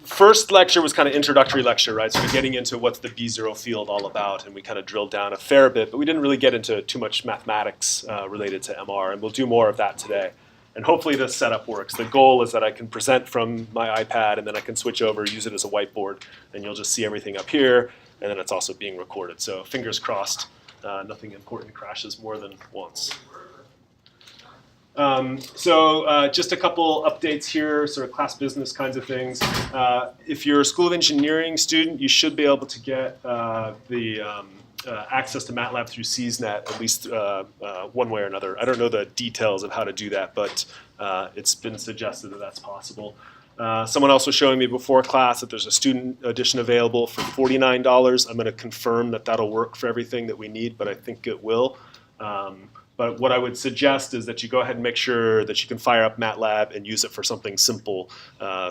First lecture was kind of introductory lecture, right? So we're getting into what's the B0 field all about, and we kind of drilled down a fair bit, but we didn't really get into too much mathematics related to MR, and we'll do more of that today. And hopefully this setup works. The goal is that I can present from my iPad, and then I can switch over, use it as a whiteboard, and you'll just see everything up here, and then it's also being recorded. So fingers crossed, nothing important crashes more than once. Just a couple updates here, sort of class business kinds of things. If you're a School of Engineering student, you should be able to get access to MATLAB through CSNet, at least one way or another. I don't know the details of how to do that, but it's been suggested that that's possible. Someone else was showing me before class that there's a student edition available for $49. I'm going to confirm that that'll work for everything that we need, but I think it will. But what I would suggest is that you go ahead and make sure that you can fire up MATLAB and use it for something simple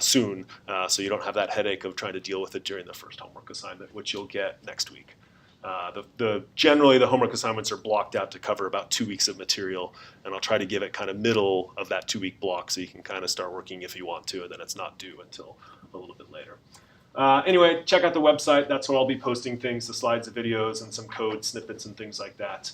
soon, so you don't have that headache of trying to deal with it during the first homework assignment, which you'll get next week. Generally, the homework assignments are blocked out to cover about 2 weeks of material, and I'll try to give it kind of middle of that 2-week block so you can kind of start working if you want to, and then it's not due until a little bit later. Anyway, check out the website. That's where I'll be posting things, the slides, the videos, and some code snippets and things like that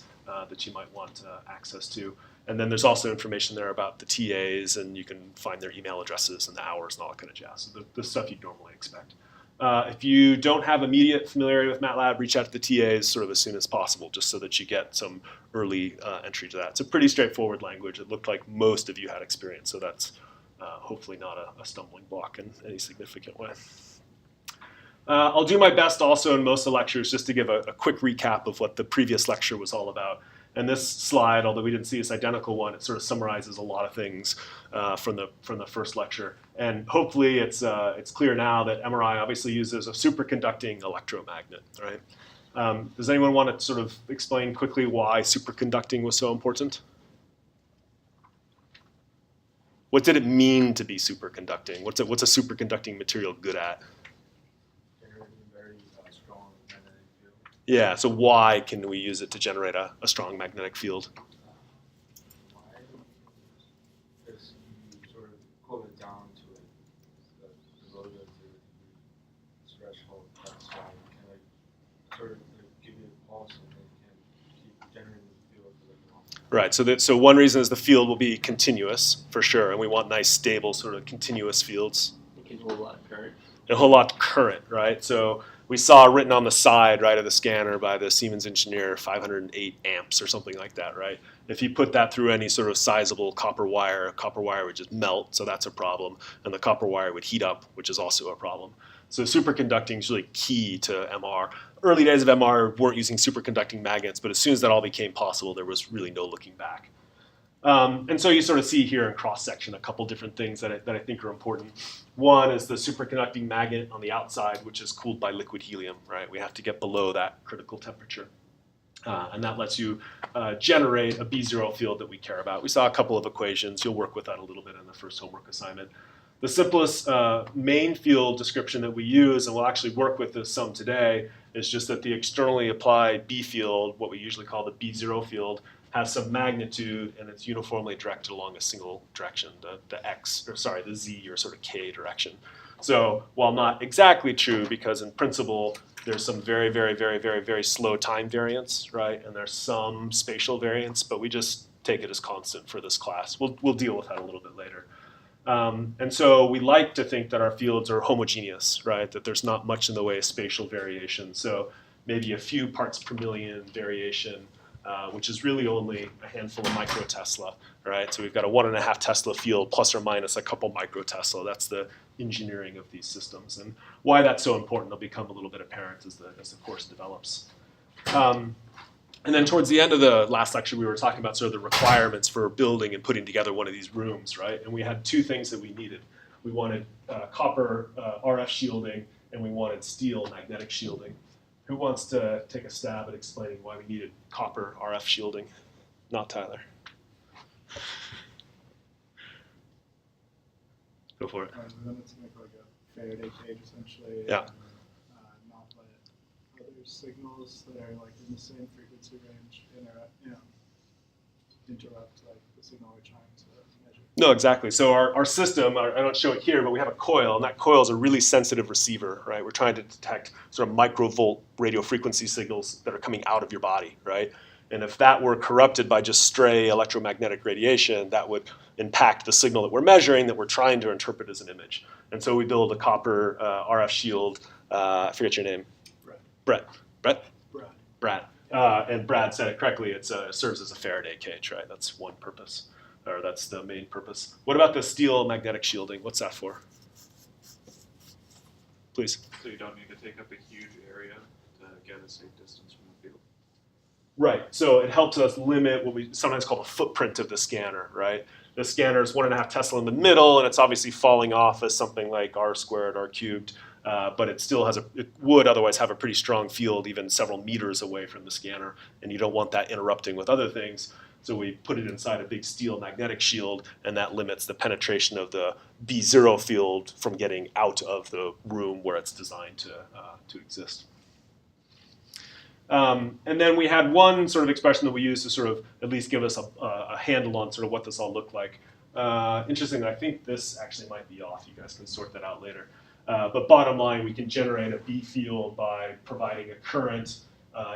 that you might want access to. And then there's also information there about the TAs, and you can find their email addresses and the hours and all that kind of jazz. So the stuff you'd normally expect. If you don't have immediate familiarity with MATLAB, reach out to the TAs sort of as soon as possible, just so that you get some early entry to that. It's a pretty straightforward language. It looked like most of you had experience, so that's hopefully not a stumbling block in any significant way. I'll do my best also in most of the lectures just to give a quick recap of what the previous lecture was all about. And this slide, although we didn't see this identical one, it sort of summarizes a lot of things from the first lecture. And hopefully it's clear now that MRI obviously uses a superconducting electromagnet, right? Does anyone want to sort of explain quickly why superconducting was so important? What did it mean to be superconducting? What's a superconducting material good at? Yeah, so why can we use it to generate a strong magnetic field? Why? Because you sort of cool it down to the relative threshold. That's why you can sort of give it a pulse and then keep generating the field for the long. Right, so one reason is the field will be continuous, for sure, and we want nice, stable, sort of continuous fields. It can hold a lot of current. A whole lot of current, right? So we saw written on the side, right, of the scanner by the Siemens engineer, 508 amps or something like that, right? If you put that through any sort of sizable copper wire would just melt, so that's a problem. And the copper wire would heat up, which is also a problem. So superconducting is really key to MR. Early days of MR weren't using superconducting magnets, but as soon as that all became possible, there was really no looking back. And so you sort of see here in cross-section a couple different things that I think are important. One is the superconducting magnet on the outside, which is cooled by liquid helium, right? We have to get below that critical temperature. And that lets you generate a B0 field that we care about. We saw a couple of equations. You'll work with that a little bit in the first homework assignment. The simplest main field description that we use, and we'll actually work with this some today, is just that the externally applied B field, what we usually call the B0 field, has some magnitude, and it's uniformly directed along a single direction, the Z or sort of K direction. So while not exactly true, because in principle there's some very, very, very, very, very slow time variance, right? And there's some spatial variance, but we just take it as constant for this class. We'll deal with that a little bit later. And so we like to think that our fields are homogeneous, right? That there's not much in the way of spatial variation. So maybe a few parts per million variation, which is really only a handful of microtesla, right? So we've got a 1.5 Tesla field plus or minus a couple microtesla. That's the engineering of these systems. And why that's so important will become a little bit apparent as the course develops. And then towards the end of the last lecture, we were talking about sort of the requirements for building and putting together one of these rooms, right? And we had two things that we needed. We wanted copper RF shielding, and we wanted steel magnetic shielding. Who wants to take a stab at explaining why we needed copper RF shielding? Not Tyler. Go for it. Then it's make like a Faraday cage essentially. Yeah. And not let other signals that are like in the same frequency range interrupt like the signal we're trying to measure. No, exactly. So our system, I don't show it here, but we have a coil, and that coil is a really sensitive receiver, right? We're trying to detect sort of microvolt radio frequency signals that are coming out of your body, right? And if that were corrupted by just stray electromagnetic radiation, that would impact the signal that we're measuring, that we're trying to interpret as an image. And so we build a copper RF shield. I forget your name. Brett. Brett? Brad. And Brad said it correctly. It serves as a Faraday cage, right? That's one purpose, or that's the main purpose. What about the steel magnetic shielding? What's that for? Please. So you don't need to take up a huge area to get a safe distance from the field. Right. So it helps us limit what we sometimes call the footprint of the scanner, right? The scanner is 1.5 Tesla in the middle, and it's obviously falling off as something like r squared, r cubed. But it still has it would otherwise have a pretty strong field even several meters away from the scanner, and you don't want that interrupting with other things. So we put it inside a big steel magnetic shield, and that limits the penetration of the B0 field from getting out of the room where it's designed to exist. And then we had one sort of expression that we used to sort of at least give us a handle on sort of what this all looked like. Interestingly, I think this actually might be off. You guys can sort that out later. But bottom line, we can generate a B field by providing a current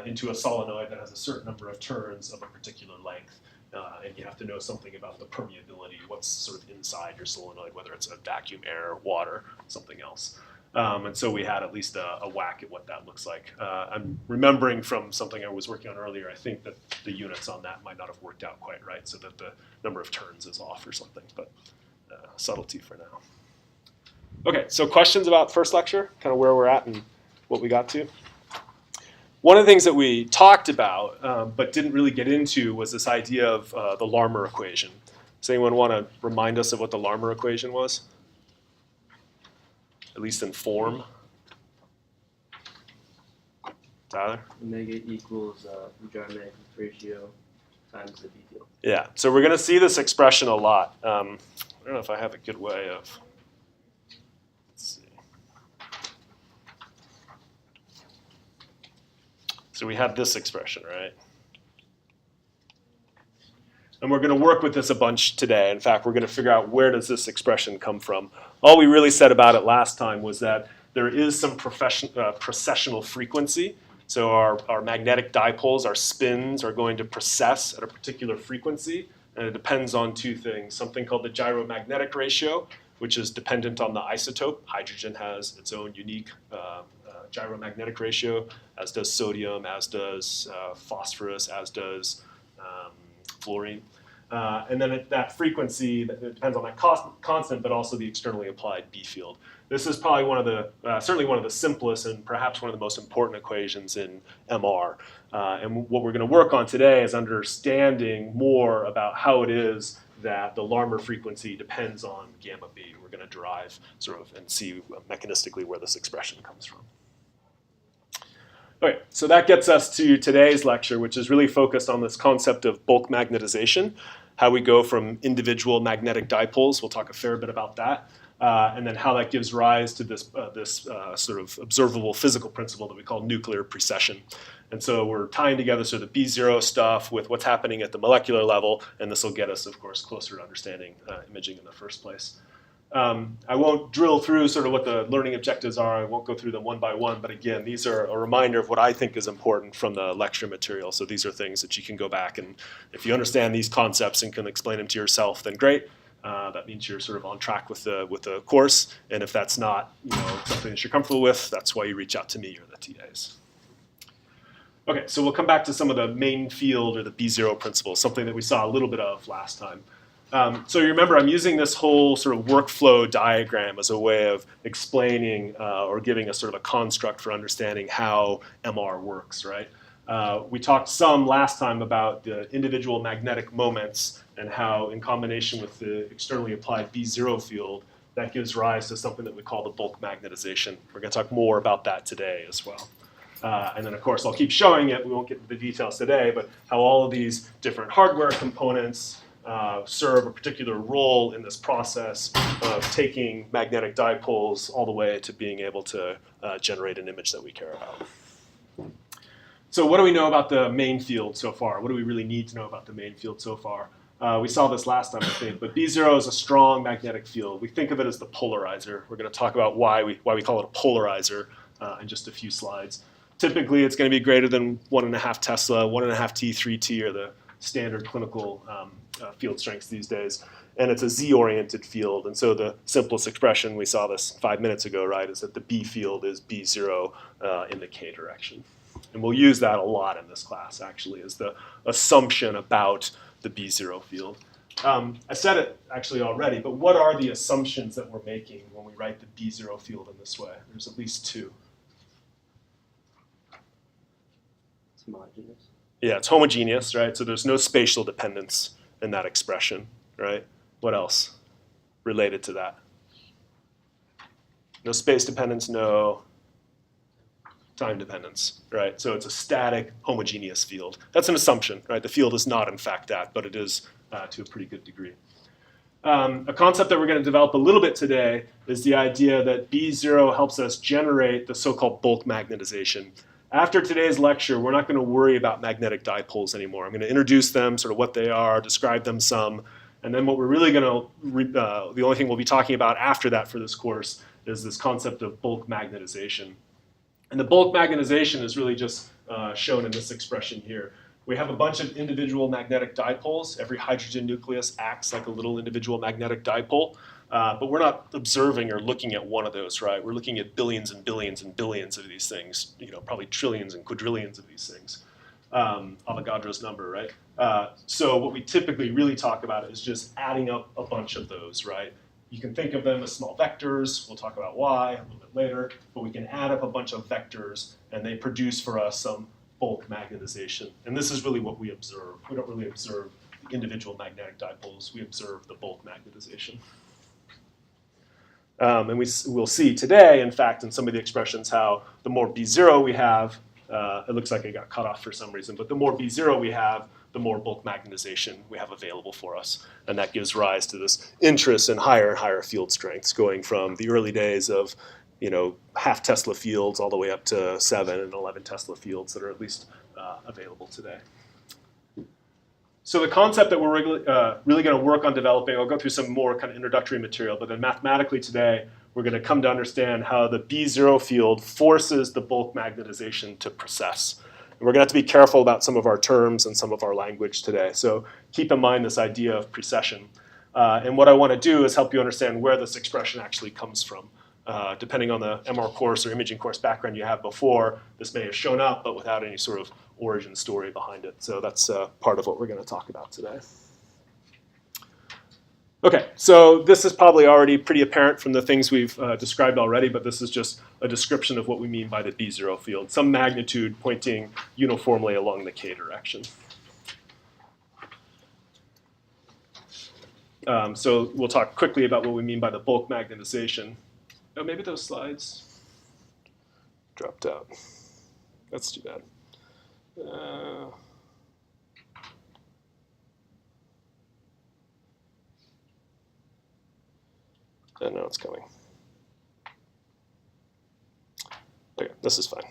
into a solenoid that has a certain number of turns of a particular length. And you have to know something about the permeability, what's sort of inside your solenoid, whether it's a vacuum, air, water, something else. And so we had at least a whack at what that looks like. I'm remembering from something I was working on earlier, I think that the units on that might not have worked out quite right, so that the number of turns is off or something, but subtlety for now. Okay, so questions about first lecture, kind of where we're at and what we got to? One of the things that we talked about but didn't really get into was this idea of the Larmor equation. Does anyone want to remind us of what the Larmor equation was? At least in form. Tyler? Omega equals Gyromagnetic ratio times the B field. Yeah, so we're going to see this expression a lot. I don't know if I have a good way of... Let's see. So we have this expression, right? And we're going to work with this a bunch today. In fact, we're going to figure out where does this expression come from. All we really said about it last time was that there is some precessional frequency. So our magnetic dipoles, our spins, are going to precess at a particular frequency. And it depends on two things, something called the gyromagnetic ratio, which is dependent on the isotope. Hydrogen has its own unique gyromagnetic ratio, as does sodium, as does phosphorus, as does fluorine. And then that frequency, it depends on that constant, but also the externally applied B field. This is probably one of the, certainly one of the simplest and perhaps one of the most important equations in MR. And what we're going to work on today is understanding more about how it is that the Larmor frequency depends on gamma B. We're going to derive sort of and see mechanistically where this expression comes from. Okay, so that gets us to today's lecture, which is really focused on this concept of bulk magnetization, how we go from individual magnetic dipoles. We'll talk a fair bit about that. And then how that gives rise to this sort of observable physical principle that we call nuclear precession. And so we're tying together sort of the B0 stuff with what's happening at the molecular level, and this will get us, of course, closer to understanding imaging in the first place. I won't drill through sort of what the learning objectives are. I won't go through them one by one, but again, these are a reminder of what I think is important from the lecture material. So these are things that you can go back and if you understand these concepts and can explain them to yourself, then great. That means you're sort of on track with the course. And if that's not something that you're comfortable with, that's why you reach out to me or the TAs. Okay, so we'll come back to some of the main field or the B0 principles, something that we saw a little bit of last time. So you remember I'm using this whole sort of workflow diagram as a way of explaining or giving us sort of a construct for understanding how MR works, right? We talked some last time about the individual magnetic moments and how in combination with the externally applied B0 field, that gives rise to something that we call the bulk magnetization. We're going to talk more about that today as well. And then, of course, I'll keep showing it. We won't get into the details today, but how all of these different hardware components serve a particular role in this process of taking magnetic dipoles all the way to being able to generate an image that we care about. So what do we know about the main field so far? What do we really need to know about the main field so far? We saw this last time, I think, but B0 is a strong magnetic field. We think of it as the polarizer. We're going to talk about why we call it a polarizer in just a few slides. Typically, it's going to be greater than 1.5 Tesla. 1.5 T, 3 T are the standard clinical field strengths these days. And it's a Z-oriented field. And so the simplest expression, we saw this 5 minutes ago, right, is that the B field is B0 in the K direction. And we'll use that a lot in this class, actually, as the assumption about the B0 field. I said it actually already, but what are the assumptions that we're making when we write the B0 field in this way? There's at least two. It's homogeneous. Yeah, it's homogeneous, right? So there's no spatial dependence in that expression, right? What else related to that? No space dependence, no time dependence, right? So it's a static, homogeneous field. That's an assumption, right? The field is not, in fact, that, but it is to a pretty good degree. A concept that we're going to develop a little bit today is the idea that B0 helps us generate the so-called bulk magnetization. After today's lecture, we're not going to worry about magnetic dipoles anymore. I'm going to introduce them, sort of what they are, describe them some, and then what we're really going to, the only thing we'll be talking about after that for this course is this concept of bulk magnetization. And the bulk magnetization is really just shown in this expression here. We have a bunch of individual magnetic dipoles. Every hydrogen nucleus acts like a little individual magnetic dipole. But we're not observing or looking at one of those, right? We're looking at billions and billions and billions of these things, probably trillions and quadrillions of these things. Avogadro's number, right? So what we typically really talk about is just adding up a bunch of those, right? You can think of them as small vectors. We'll talk about why a little bit later. But we can add up a bunch of vectors, and they produce for us some bulk magnetization. And this is really what we observe. We don't really observe the individual magnetic dipoles. We observe the bulk magnetization. And we'll see today, in fact, in some of the expressions, how the more B0 we have, it looks like it got cut off for some reason, but the more B0 we have, the more bulk magnetization we have available for us. And that gives rise to this interest in higher and higher field strengths, going from the early days of half Tesla fields all the way up to 7 and 11 Tesla fields that are at least available today. So the concept that we're really going to work on developing, I'll go through some more kind of introductory material, but then mathematically today, we're going to come to understand how the B0 field forces the bulk magnetization to precess. And we're going to have to be careful about some of our terms and some of our language today. So keep in mind this idea of precession. And what I want to do is help you understand where this expression actually comes from. Depending on the MR course or imaging course background you have before, this may have shown up, but without any sort of origin story behind it. So that's part of what we're going to talk about today. Okay, so this is probably already pretty apparent from the things we've described already, but this is just a description of what we mean by the B0 field, some magnitude pointing uniformly along the K direction. So we'll talk quickly about what we mean by the bulk magnetization. Oh, maybe those slides dropped out. That's too bad. And now it's coming. Okay, this is fine.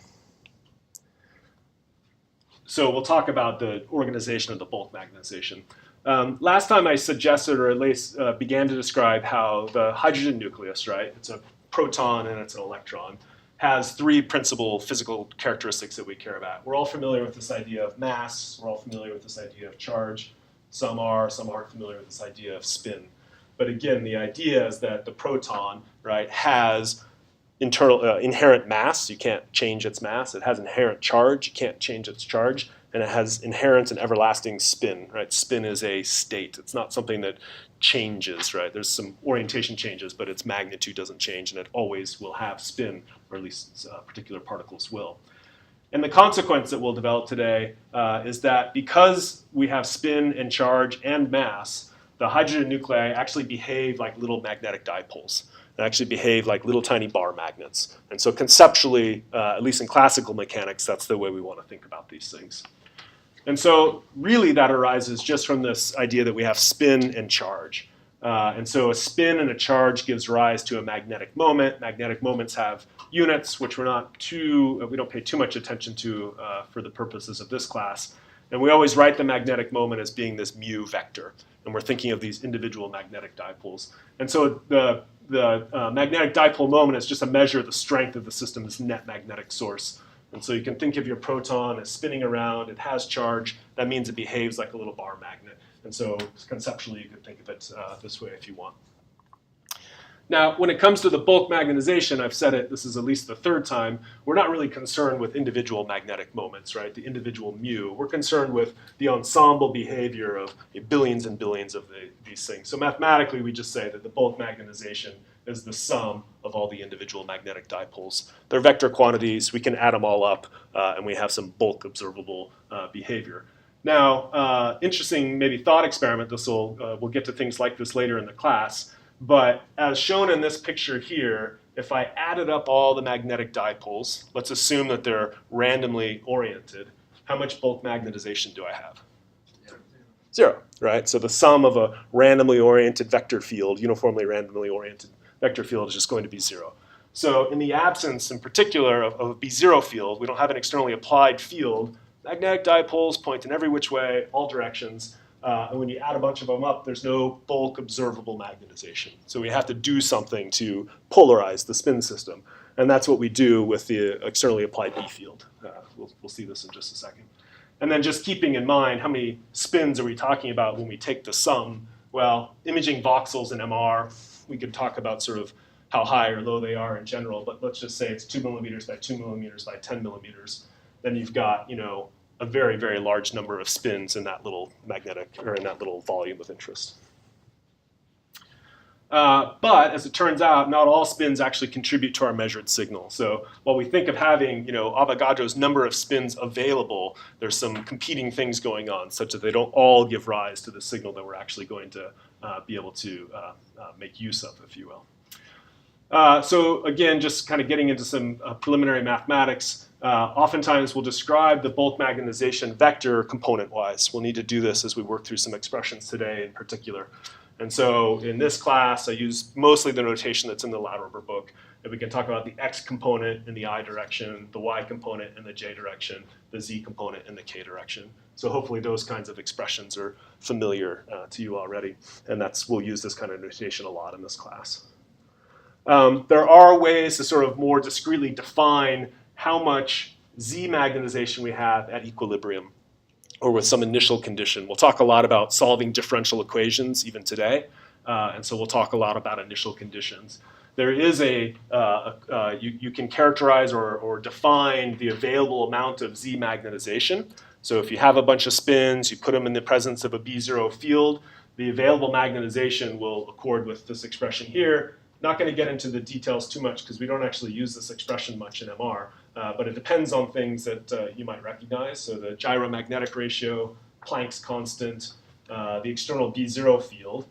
So we'll talk about the organization of the bulk magnetization. Last time I suggested, or at least began to describe how the hydrogen nucleus, right? It's a proton and it's an electron, has three principal physical characteristics that we care about. We're all familiar with this idea of mass. We're all familiar with this idea of charge. Some aren't familiar with this idea of spin. But again, the idea is that the proton, right, has inherent mass. You can't change its mass. It has inherent charge. You can't change its charge. And it has inherent and everlasting spin, right? Spin is a state. It's not something that changes, right? There's some orientation changes, but its magnitude doesn't change, and it always will have spin, or at least particular particles will. And the consequence that we'll develop today is that because we have spin and charge and mass, the hydrogen nuclei actually behave like little magnetic dipoles. They actually behave like little tiny bar magnets. And so conceptually, at least in classical mechanics, that's the way we want to think about these things. And so really that arises just from this idea that we have spin and charge. And so a spin and a charge gives rise to a magnetic moment. Magnetic moments have units, which we don't pay too much attention to for the purposes of this class. And we always write the magnetic moment as being this mu vector. And we're thinking of these individual magnetic dipoles. And so the magnetic dipole moment is just a measure of the strength of the system's net magnetic source. And so you can think of your proton as spinning around. It has charge. That means it behaves like a little bar magnet. And so conceptually, you could think of it this way if you want. Now, when it comes to the bulk magnetization, I've said it, this is at least the third time, we're not really concerned with individual magnetic moments, right? The individual mu. We're concerned with the ensemble behavior of billions and billions of these things. So mathematically, we just say that the bulk magnetization is the sum of all the individual magnetic dipoles. They're vector quantities. We can add them all up, and we have some bulk observable behavior. Now, interesting maybe thought experiment. We'll get to things like this later in the class. But as shown in this picture here, if I added up all the magnetic dipoles, let's assume that they're randomly oriented, how much bulk magnetization do I have? Zero, right? So the sum of a randomly oriented vector field, uniformly randomly oriented vector field, is just going to be zero. So in the absence, in particular, of a B0 field, we don't have an externally applied field. Magnetic dipoles point in every which way, all directions. And when you add a bunch of them up, there's no bulk observable magnetization. So we have to do something to polarize the spin system. And that's what we do with the externally applied B field. We'll see this in just a second. And then just keeping in mind, how many spins are we talking about when we take the sum? Well, imaging voxels in MR, we could talk about sort of how high or low they are in general, but let's just say it's 2 millimeters by 2 millimeters by 10 millimeters. Then you've got, a very, very large number of spins in that little magnetic, or in that little volume of interest. But as it turns out, not all spins actually contribute to our measured signal. So while we think of having, Avogadro's number of spins available, there's some competing things going on such that they don't all give rise to the signal that we're actually going to be able to make use of, if you will. So again, just kind of getting into some preliminary mathematics. Oftentimes we'll describe the bulk magnetization vector component-wise. We'll need to do this as we work through some expressions today in particular. And so in this class, I use mostly the notation that's in the Larmor book. And we can talk about the x component in the I direction, the y component in the j direction, the z component in the k direction. So hopefully those kinds of expressions are familiar to you already. And we'll use this kind of notation a lot in this class. There are ways to sort of more discretely define how much Z magnetization we have at equilibrium or with some initial condition. We'll talk a lot about solving differential equations even today, and so we'll talk a lot about initial conditions. There is you can characterize or define the available amount of Z magnetization. So if you have a bunch of spins, you put them in the presence of a B0 field, the available magnetization will accord with this expression here. Not going to get into the details too much because we don't actually use this expression much in MR, but it depends on things that you might recognize. So the gyromagnetic ratio, Planck's constant, the external B0 field.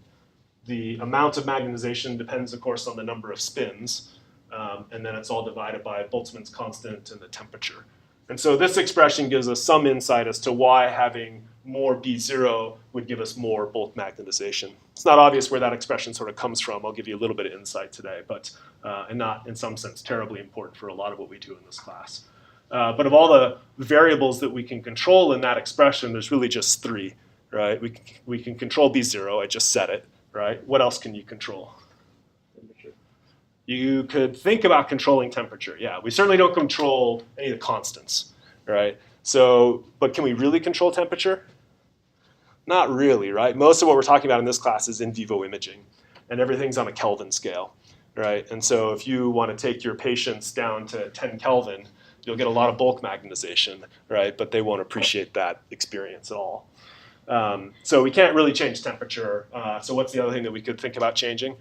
The amount of magnetization depends, of course, on the number of spins, and then it's all divided by Boltzmann's constant and the temperature. And so this expression gives us some insight as to why having more B0 would give us more bulk magnetization. It's not obvious where that expression sort of comes from. I'll give you a little bit of insight today, but and not in some sense terribly important for a lot of what we do in this class. But of all the variables that we can control in that expression, there's really just three, right? We can control B0, I just said it, right? What else can you control? Temperature. You could think about controlling temperature. Yeah, we certainly don't control any of the constants, right? So, but can we really control temperature? Not really, right? Most of what we're talking about in this class is in vivo imaging, and everything's on a Kelvin scale, right? And so if you want to take your patients down to 10 Kelvin, you'll get a lot of bulk magnetization, right? But they won't appreciate that experience at all. So we can't really change temperature. So what's the other thing that we could think about changing?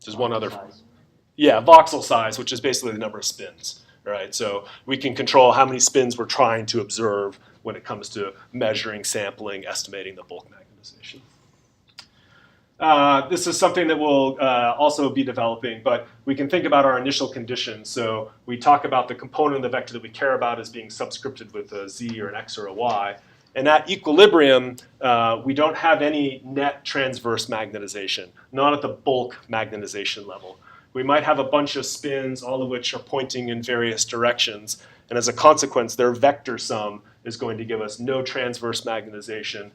Just one other. Size. Yeah, voxel size, which is basically the number of spins, right? So we can control how many spins we're trying to observe when it comes to measuring, sampling, estimating the bulk magnetization. This is something that we'll also be developing, but we can think about our initial conditions. So we talk about the component of the vector that we care about as being subscripted with a z or an x or a y. And at equilibrium, we don't have any net transverse magnetization, not at the bulk magnetization level, we might have a bunch of spins, all of which are pointing in various directions. And as a consequence, their vector sum is going to give us no transverse magnetization,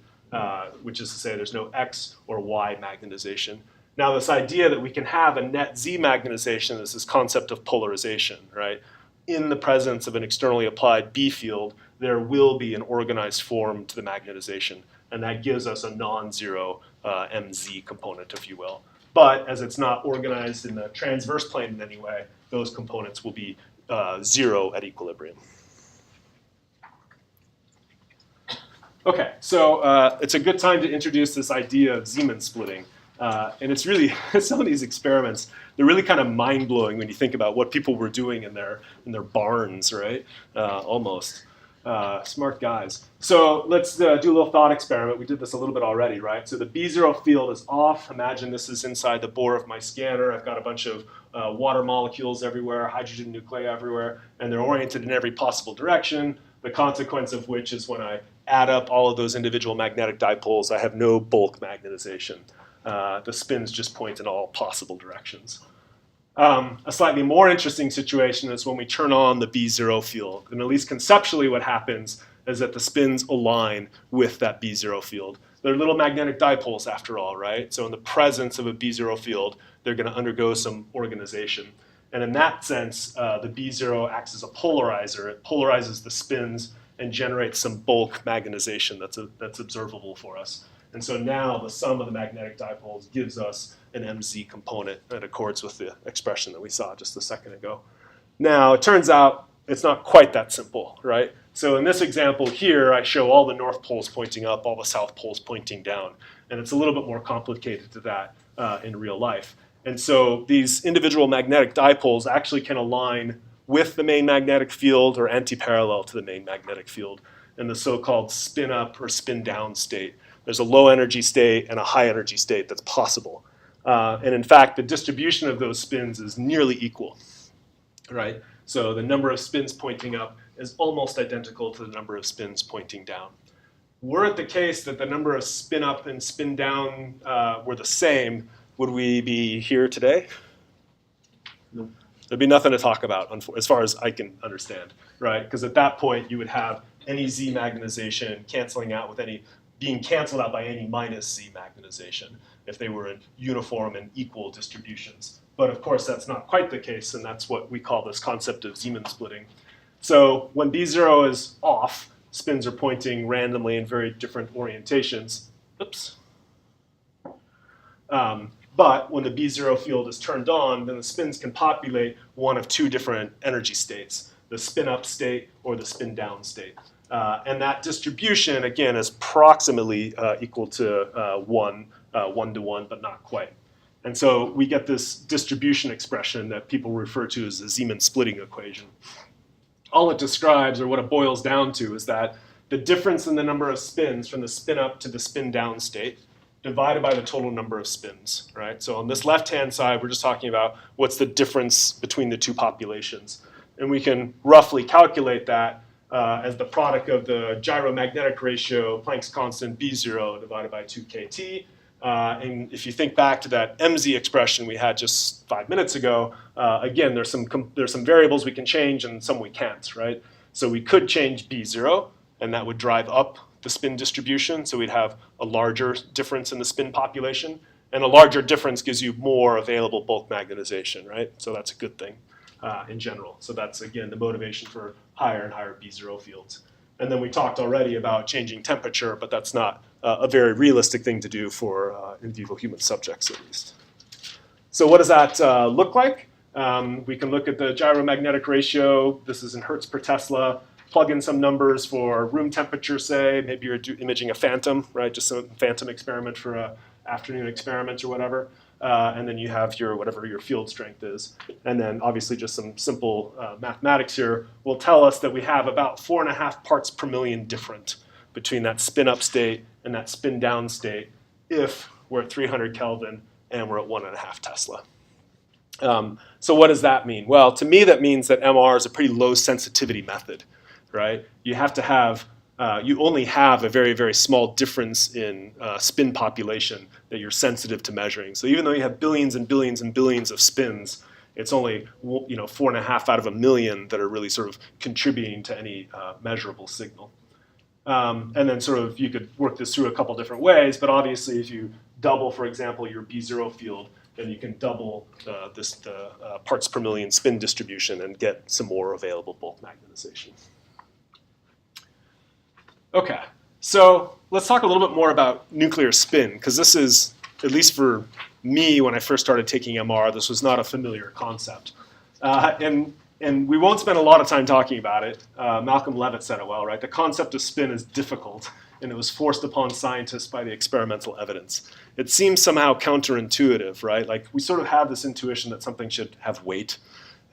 which is to say there's no X or Y magnetization. Now, this idea that we can have a net Z magnetization is this concept of polarization, right? In the presence of an externally applied B field, there will be an organized form to the magnetization, and that gives us a non-zero MZ component, if you will. But as it's not organized in the transverse plane in any way, those components will be zero at equilibrium. Okay, so it's a good time to introduce this idea of Zeeman splitting. And it's really, some of these experiments, they're really kind of mind-blowing when you think about what people were doing in their barns, right? Almost. Smart guys. So let's do a little thought experiment. We did this a little bit already, right? So the B0 field is off. Imagine this is inside the bore of my scanner. I've got a bunch of water molecules everywhere, hydrogen nuclei everywhere, and they're oriented in every possible direction, the consequence of which is when I add up all of those individual magnetic dipoles, I have no bulk magnetization. The spins just point in all possible directions. A slightly more interesting situation is when we turn on the B0 field. And at least conceptually what happens is that the spins align with that B0 field. They're little magnetic dipoles after all, right? So in the presence of a B0 field, they're going to undergo some organization. And in that sense, the B0 acts as a polarizer. It polarizes the spins and generates some bulk magnetization that's observable for us. And so now the sum of the magnetic dipoles gives us an MZ component that accords with the expression that we saw just a second ago. Now, it turns out it's not quite that simple, right? So in this example here, I show all the north poles pointing up, all the south poles pointing down. And it's a little bit more complicated to that in real life. And so these individual magnetic dipoles actually can align with the main magnetic field or anti-parallel to the main magnetic field in the so-called spin-up or spin-down state. There's a low energy state and a high energy state that's possible. And in fact, the distribution of those spins is nearly equal, right? So the number of spins pointing up is almost identical to the number of spins pointing down. Were it the case that the number of spin up and spin down were the same, would we be here today? Nope. There'd be nothing to talk about, as far as I can understand, right? Because at that point, you would have any Z magnetization canceling out with any being canceled out by any minus Z magnetization if they were in uniform and equal distributions. But of course, that's not quite the case, and that's what we call this concept of Zeeman splitting. So when B0 is off, spins are pointing randomly in very different orientations. Oops. But when the B0 field is turned on, then the spins can populate one of two different energy states, the spin-up state or the spin-down state. And that distribution, again, is approximately equal to 1 to 1, but not quite. And so we get this distribution expression that people refer to as the Zeeman splitting equation. All it describes, or what it boils down to, is that the difference in the number of spins from the spin-up to the spin-down state divided by the total number of spins, right? So on this left-hand side, we're just talking about what's the difference between the two populations. And we can roughly calculate that as the product of the gyromagnetic ratio, Planck's constant B0 divided by 2kT. And if you think back to that MZ expression we had just 5 minutes ago, again, there's some variables we can change and some we can't, right? So we could change B0, and that would drive up the spin distribution, so we'd have a larger difference in the spin population, and a larger difference gives you more available bulk magnetization, right? So that's a good thing in general. So that's, again, the motivation for higher and higher B0 fields. And then we talked already about changing temperature, but that's not a very realistic thing to do for in vivo human subjects, at least. So what does that look like? We can look at the gyromagnetic ratio. This is in Hertz per Tesla. Plug in some numbers for room temperature, say. Maybe you're imaging a phantom, right? Just a phantom experiment for an afternoon experiment or whatever. And then you have your whatever your field strength is. And then obviously just some simple mathematics here will tell us that we have about 4.5 parts per million different between that spin-up state and that spin-down state if we're at 300 Kelvin and we're at 1.5 Tesla. So what does that mean? Well, to me that means that MR is a pretty low sensitivity method, right? You have to have you only have a very, very small difference in spin population that you're sensitive to measuring. So even though you have billions and billions and billions of spins, it's only 4.5 out of a million that are really sort of contributing to any measurable signal. And then sort of you could work this through a couple different ways, but obviously if you double, for example, your B0 field, then you can double the parts per million spin distribution and get some more available bulk magnetization. Okay, so let's talk a little bit more about nuclear spin, because this is, at least for me when I first started taking MR, this was not a familiar concept. And we won't spend a lot of time talking about it. Malcolm Levitt said it well, right? The concept of spin is difficult, and it was forced upon scientists by the experimental evidence. It seems somehow counterintuitive, right? Like we sort of have this intuition that something should have weight,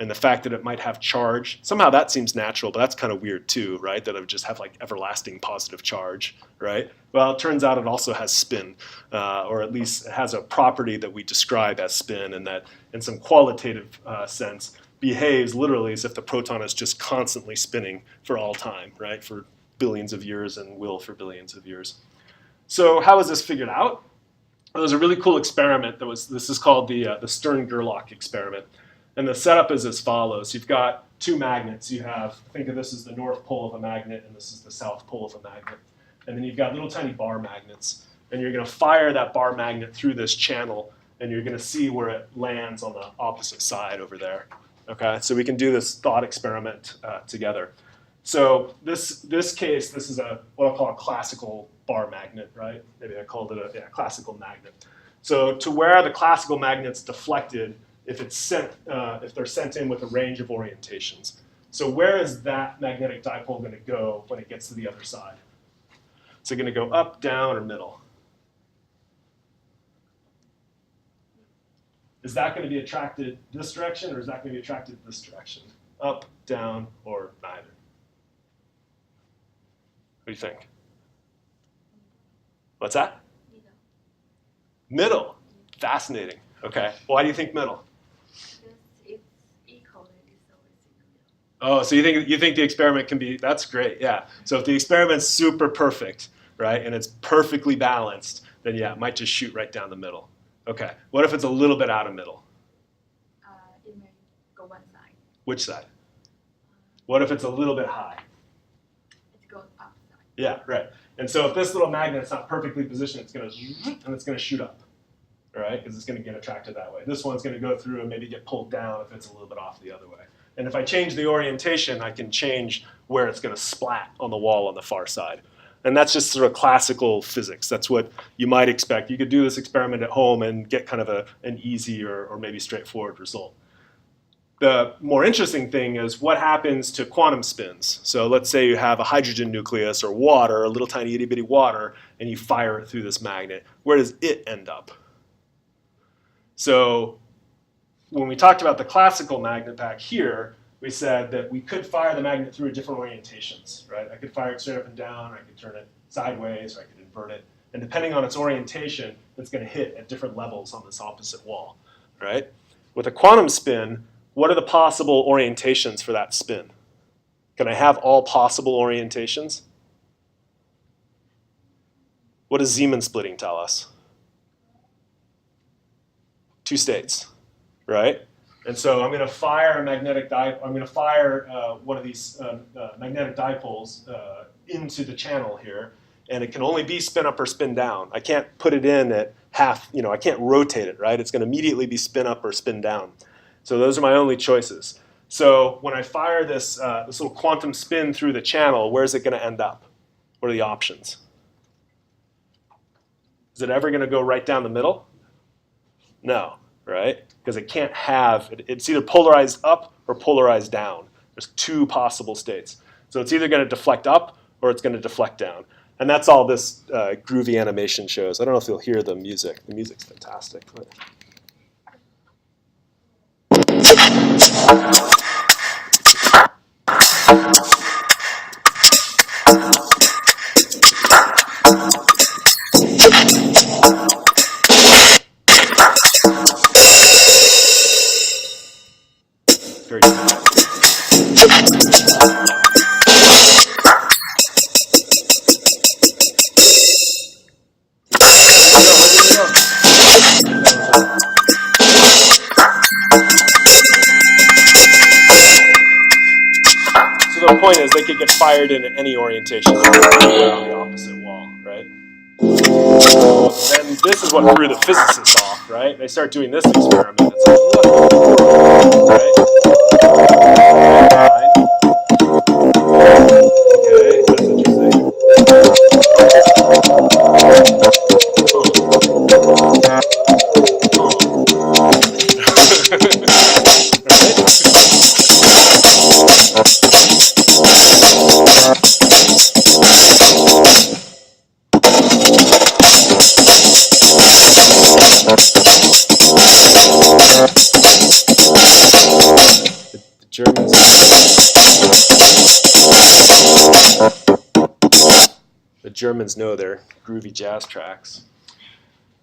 and the fact that it might have charge, somehow that seems natural, but that's kind of weird too, right? That it would just have like everlasting positive charge, right? Well, it turns out it also has spin, or at least it has a property that we describe as spin, and that in some qualitative sense behaves literally as if the proton is just constantly spinning for all time, right? For billions of years and will for billions of years. So how was this figured out? There was a really cool experiment this is called the Stern-Gerlach experiment. And the setup is as follows. You've got two magnets. You have, think of this as the north pole of a magnet, and this is the south pole of a magnet. And then you've got little tiny bar magnets. And you're going to fire that bar magnet through this channel, and you're going to see where it lands on the opposite side over there. Okay, so we can do this thought experiment together. So this case, this is what I'll call a classical bar magnet, right? Maybe I called it a classical magnet. So to where the classical magnet's deflected, if they're sent in with a range of orientations. So where is that magnetic dipole going to go when it gets to the other side? Is it going to go up, down, or middle? Is that going to be attracted this direction, or is that going to be attracted this direction? Up, down, or neither? What do you think? What's that? Middle. Fascinating. Okay. Why do you think middle? Oh, so you think the experiment can be, that's great, yeah. So if the experiment's super perfect, right, and it's perfectly balanced, then yeah, it might just shoot right down the middle. Okay, what if it's a little bit out of middle? It may go one side. Which side? What if it's a little bit high? It goes up side. Yeah, right. And so if this little magnet's not perfectly positioned, it's going to, and it's going to shoot up, all right, because it's going to get attracted that way. This one's going to go through and maybe get pulled down if it's a little bit off the other way. And if I change the orientation, I can change where it's going to splat on the wall on the far side. And that's just sort of classical physics. That's what you might expect. You could do this experiment at home and get kind of an easy or maybe straightforward result. The more interesting thing is what happens to quantum spins. So let's say you have a hydrogen nucleus or water, a little tiny itty bitty water, and you fire it through this magnet. Where does it end up? So when we talked about the classical magnet back here, we said that we could fire the magnet through different orientations, right? I could fire it straight up and down, or I could turn it sideways, or I could invert it. And depending on its orientation, it's going to hit at different levels on this opposite wall, right? With a quantum spin, what are the possible orientations for that spin? Can I have all possible orientations? What does Zeeman splitting tell us? 2 states. Right? And so I'm going to fire a magnetic dipole. I'm going to fire one of these magnetic dipoles into the channel here, and it can only be spin up or spin down. I can't put it in at half. I can't rotate it. Right? It's going to immediately be spin up or spin down. So those are my only choices. So when I fire this little quantum spin through the channel, where's it going to end up? What are the options? Is it ever going to go right down the middle? No. Right? Because it can't have, it's either polarized up or polarized down. There's 2 possible states. So it's either going to deflect up or it's going to deflect down. And that's all this groovy animation shows. I don't know if you'll hear the music. The music's fantastic. Very good. the point is they could get fired in any orientation anywhere on the opposite wall, right? So then this is what threw the physicists off, right? They start doing this experiment. It's like, look, right? Fine. Okay, that's interesting. The Germans. The Germans know their groovy jazz tracks.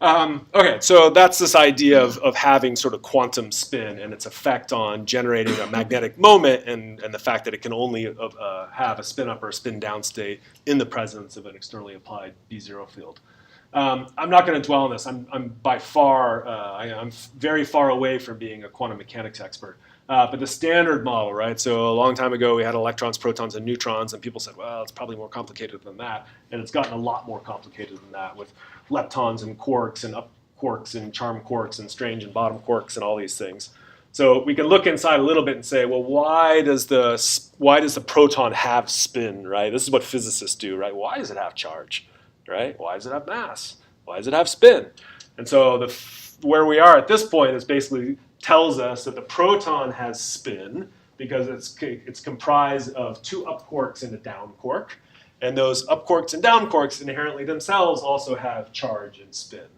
Okay, so that's this idea of having sort of quantum spin and its effect on generating a magnetic moment, and the fact that it can only have a spin up or a spin down state in the presence of an externally applied B0 field. I'm not going to dwell on this. I'm by far, I'm very far away from being a quantum mechanics expert. But the standard model, right? So a long time ago, we had electrons, protons, and neutrons, and people said, well, it's probably more complicated than that. And it's gotten a lot more complicated than that with leptons and quarks and up quarks and charm quarks and strange and bottom quarks and all these things. So we can look inside a little bit and say, well, why does the proton have spin, right? This is what physicists do, right? Why does it have charge, right? Why does it have mass? Why does it have spin? And so where we are at this point is basically tells us that the proton has spin because it's comprised of two up quarks and a down quark. And those up quarks and down quarks inherently themselves also have charge and spin.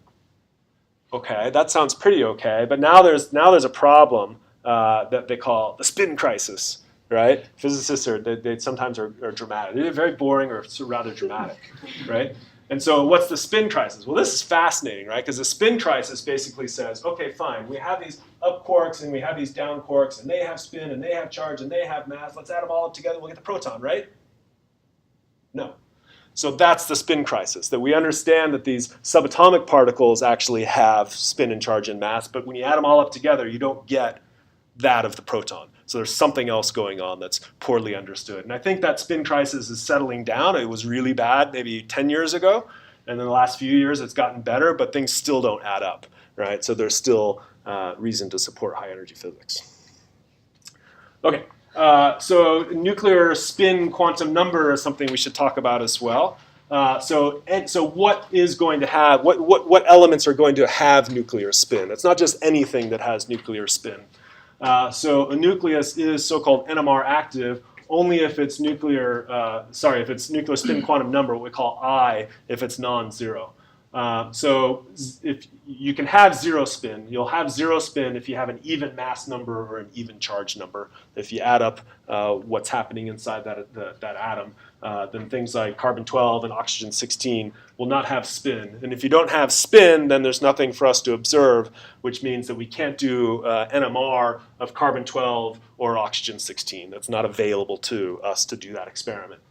Okay, that sounds pretty okay, but now there's a problem that they call the spin crisis, right? Physicists they sometimes are dramatic. They're very boring or rather dramatic, right? And so what's the spin crisis? Well, this is fascinating, right? Because the spin crisis basically says, okay, fine, we have these up quarks and we have these down quarks, and they have spin and they have charge and they have mass. Let's add them all up together, we'll get the proton, right? No. So that's the spin crisis, that we understand that these subatomic particles actually have spin and charge and mass, but when you add them all up together, you don't get that of the proton. So there's something else going on that's poorly understood. And I think that spin crisis is settling down. It was really bad maybe 10 years ago, and in the last few years it's gotten better, but things still don't add up, right? So there's still reason to support high energy physics. Okay. So nuclear spin quantum number is something we should talk about as well. So what is going to have, what elements are going to have nuclear spin? It's not just anything that has nuclear spin. So a nucleus is so-called NMR active only if it's nuclear spin quantum number, what we call I, if it's non-zero. So if you can have zero spin, you'll have zero spin if you have an even mass number or an even charge number. If you add up what's happening inside that atom, then things like carbon-12 and oxygen-16 will not have spin. And if you don't have spin, then there's nothing for us to observe, which means that we can't do NMR of carbon-12 or oxygen-16. That's not available to us to do that experiment.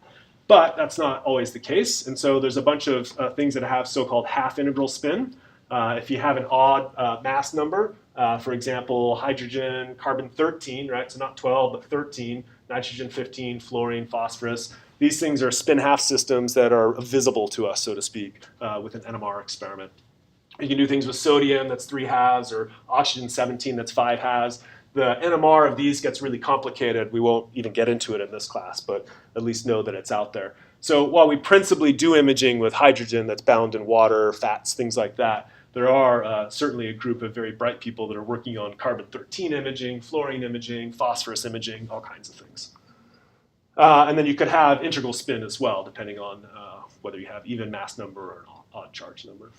But that's not always the case, and so there's a bunch of things that have so-called half-integral spin. If you have an odd mass number, for example, hydrogen, carbon-13, right? So not 12, but 13, nitrogen 15, fluorine, phosphorus. These things are spin-half systems that are visible to us, so to speak, with an NMR experiment. You can do things with sodium, that's 3 halves, or oxygen-17, that's 5 halves. The NMR of these gets really complicated. We won't even get into it in this class, but at least know that it's out there. So while we principally do imaging with hydrogen that's bound in water, fats, things like that, there are certainly a group of very bright people that are working on carbon-13 imaging, fluorine imaging, phosphorus imaging, all kinds of things. And then you could have integral spin as well, depending on whether you have even mass number or an odd charge number.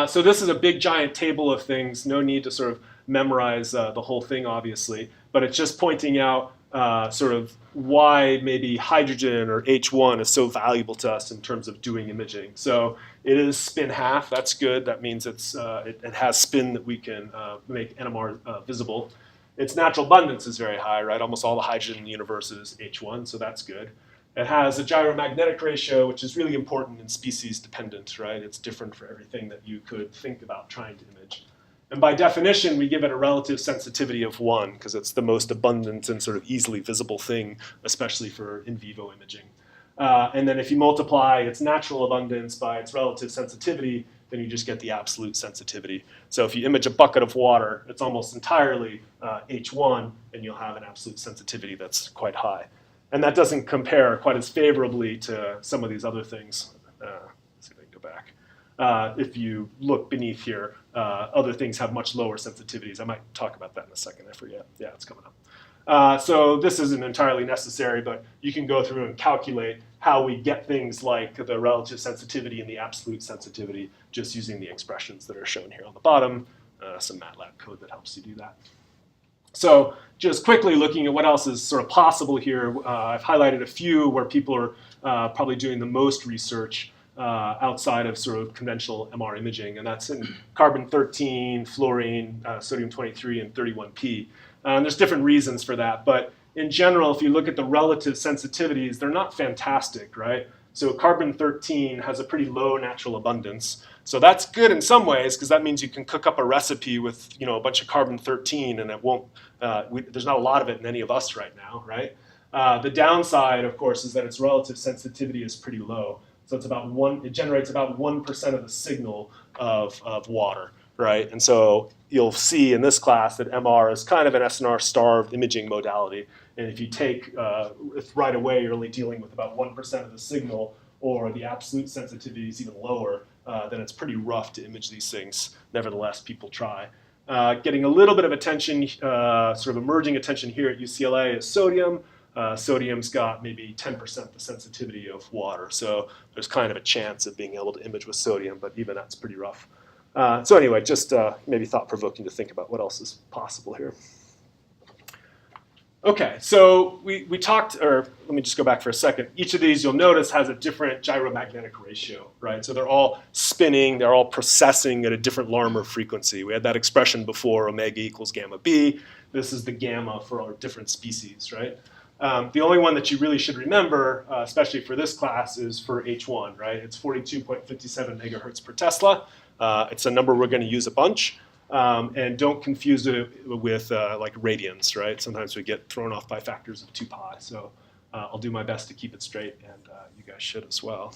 So this is a big giant table of things. No need to sort of memorize the whole thing, obviously, but it's just pointing out sort of why maybe hydrogen or H1 is so valuable to us in terms of doing imaging. So it is spin half. That's good. That means it has spin that we can make NMR visible. Its natural abundance is very high, right? Almost all the hydrogen in the universe is H1, so that's good. It has a gyromagnetic ratio, which is really important and species dependent, right? It's different for everything that you could think about trying to image. And by definition, we give it a relative sensitivity of 1 because it's the most abundant and sort of easily visible thing, especially for in vivo imaging. And then if you multiply its natural abundance by its relative sensitivity, then you just get the absolute sensitivity. So if you image a bucket of water, it's almost entirely H1, and you'll have an absolute sensitivity that's quite high. And that doesn't compare quite as favorably to some of these other things. Let's see if I can go back. If you look beneath here, other things have much lower sensitivities. I might talk about that in a second, I forget. Yeah, it's coming up. So this isn't entirely necessary, but you can go through and calculate how we get things like the relative sensitivity and the absolute sensitivity just using the expressions that are shown here on the bottom, some MATLAB code that helps you do that. So just quickly looking at what else is sort of possible here, I've highlighted a few where people are probably doing the most research outside of sort of conventional MR imaging, and that's in carbon-13, fluorine, sodium-23, and 31P. There's different reasons for that, but in general, if you look at the relative sensitivities, they're not fantastic, right? So carbon-13 has a pretty low natural abundance. So that's good in some ways because that means you can cook up a recipe with a bunch of carbon-13 and it won't. There's not a lot of it in any of us right now, right? The downside, of course, is that its relative sensitivity is pretty low. So it's about it generates about 1% of the signal of water, right? And so you'll see in this class that MR is kind of an SNR-starved imaging modality. And if you take, if right away you're only dealing with about 1% of the signal, or the absolute sensitivity is even lower, then it's pretty rough to image these things. Nevertheless, people try. Getting a little bit of attention, sort of emerging attention here at UCLA is sodium. Sodium's got maybe 10% the sensitivity of water. So there's kind of a chance of being able to image with sodium, but even that's pretty rough. So anyway, just maybe thought-provoking to think about what else is possible here. Okay, so we talked, or let me just go back for a second. Each of these, you'll notice, has a different gyromagnetic ratio, right? So they're all spinning, they're all processing at a different Larmor frequency. We had that expression before, omega equals gamma b. This is the gamma for our different species, right? The only one that you really should remember, especially for this class, is for H1, right? It's 42.57 megahertz per Tesla. It's a number we're going to use a bunch. And don't confuse it with like radians, right? Sometimes we get thrown off by factors of 2 pi. So I'll do my best to keep it straight, and you guys should as well.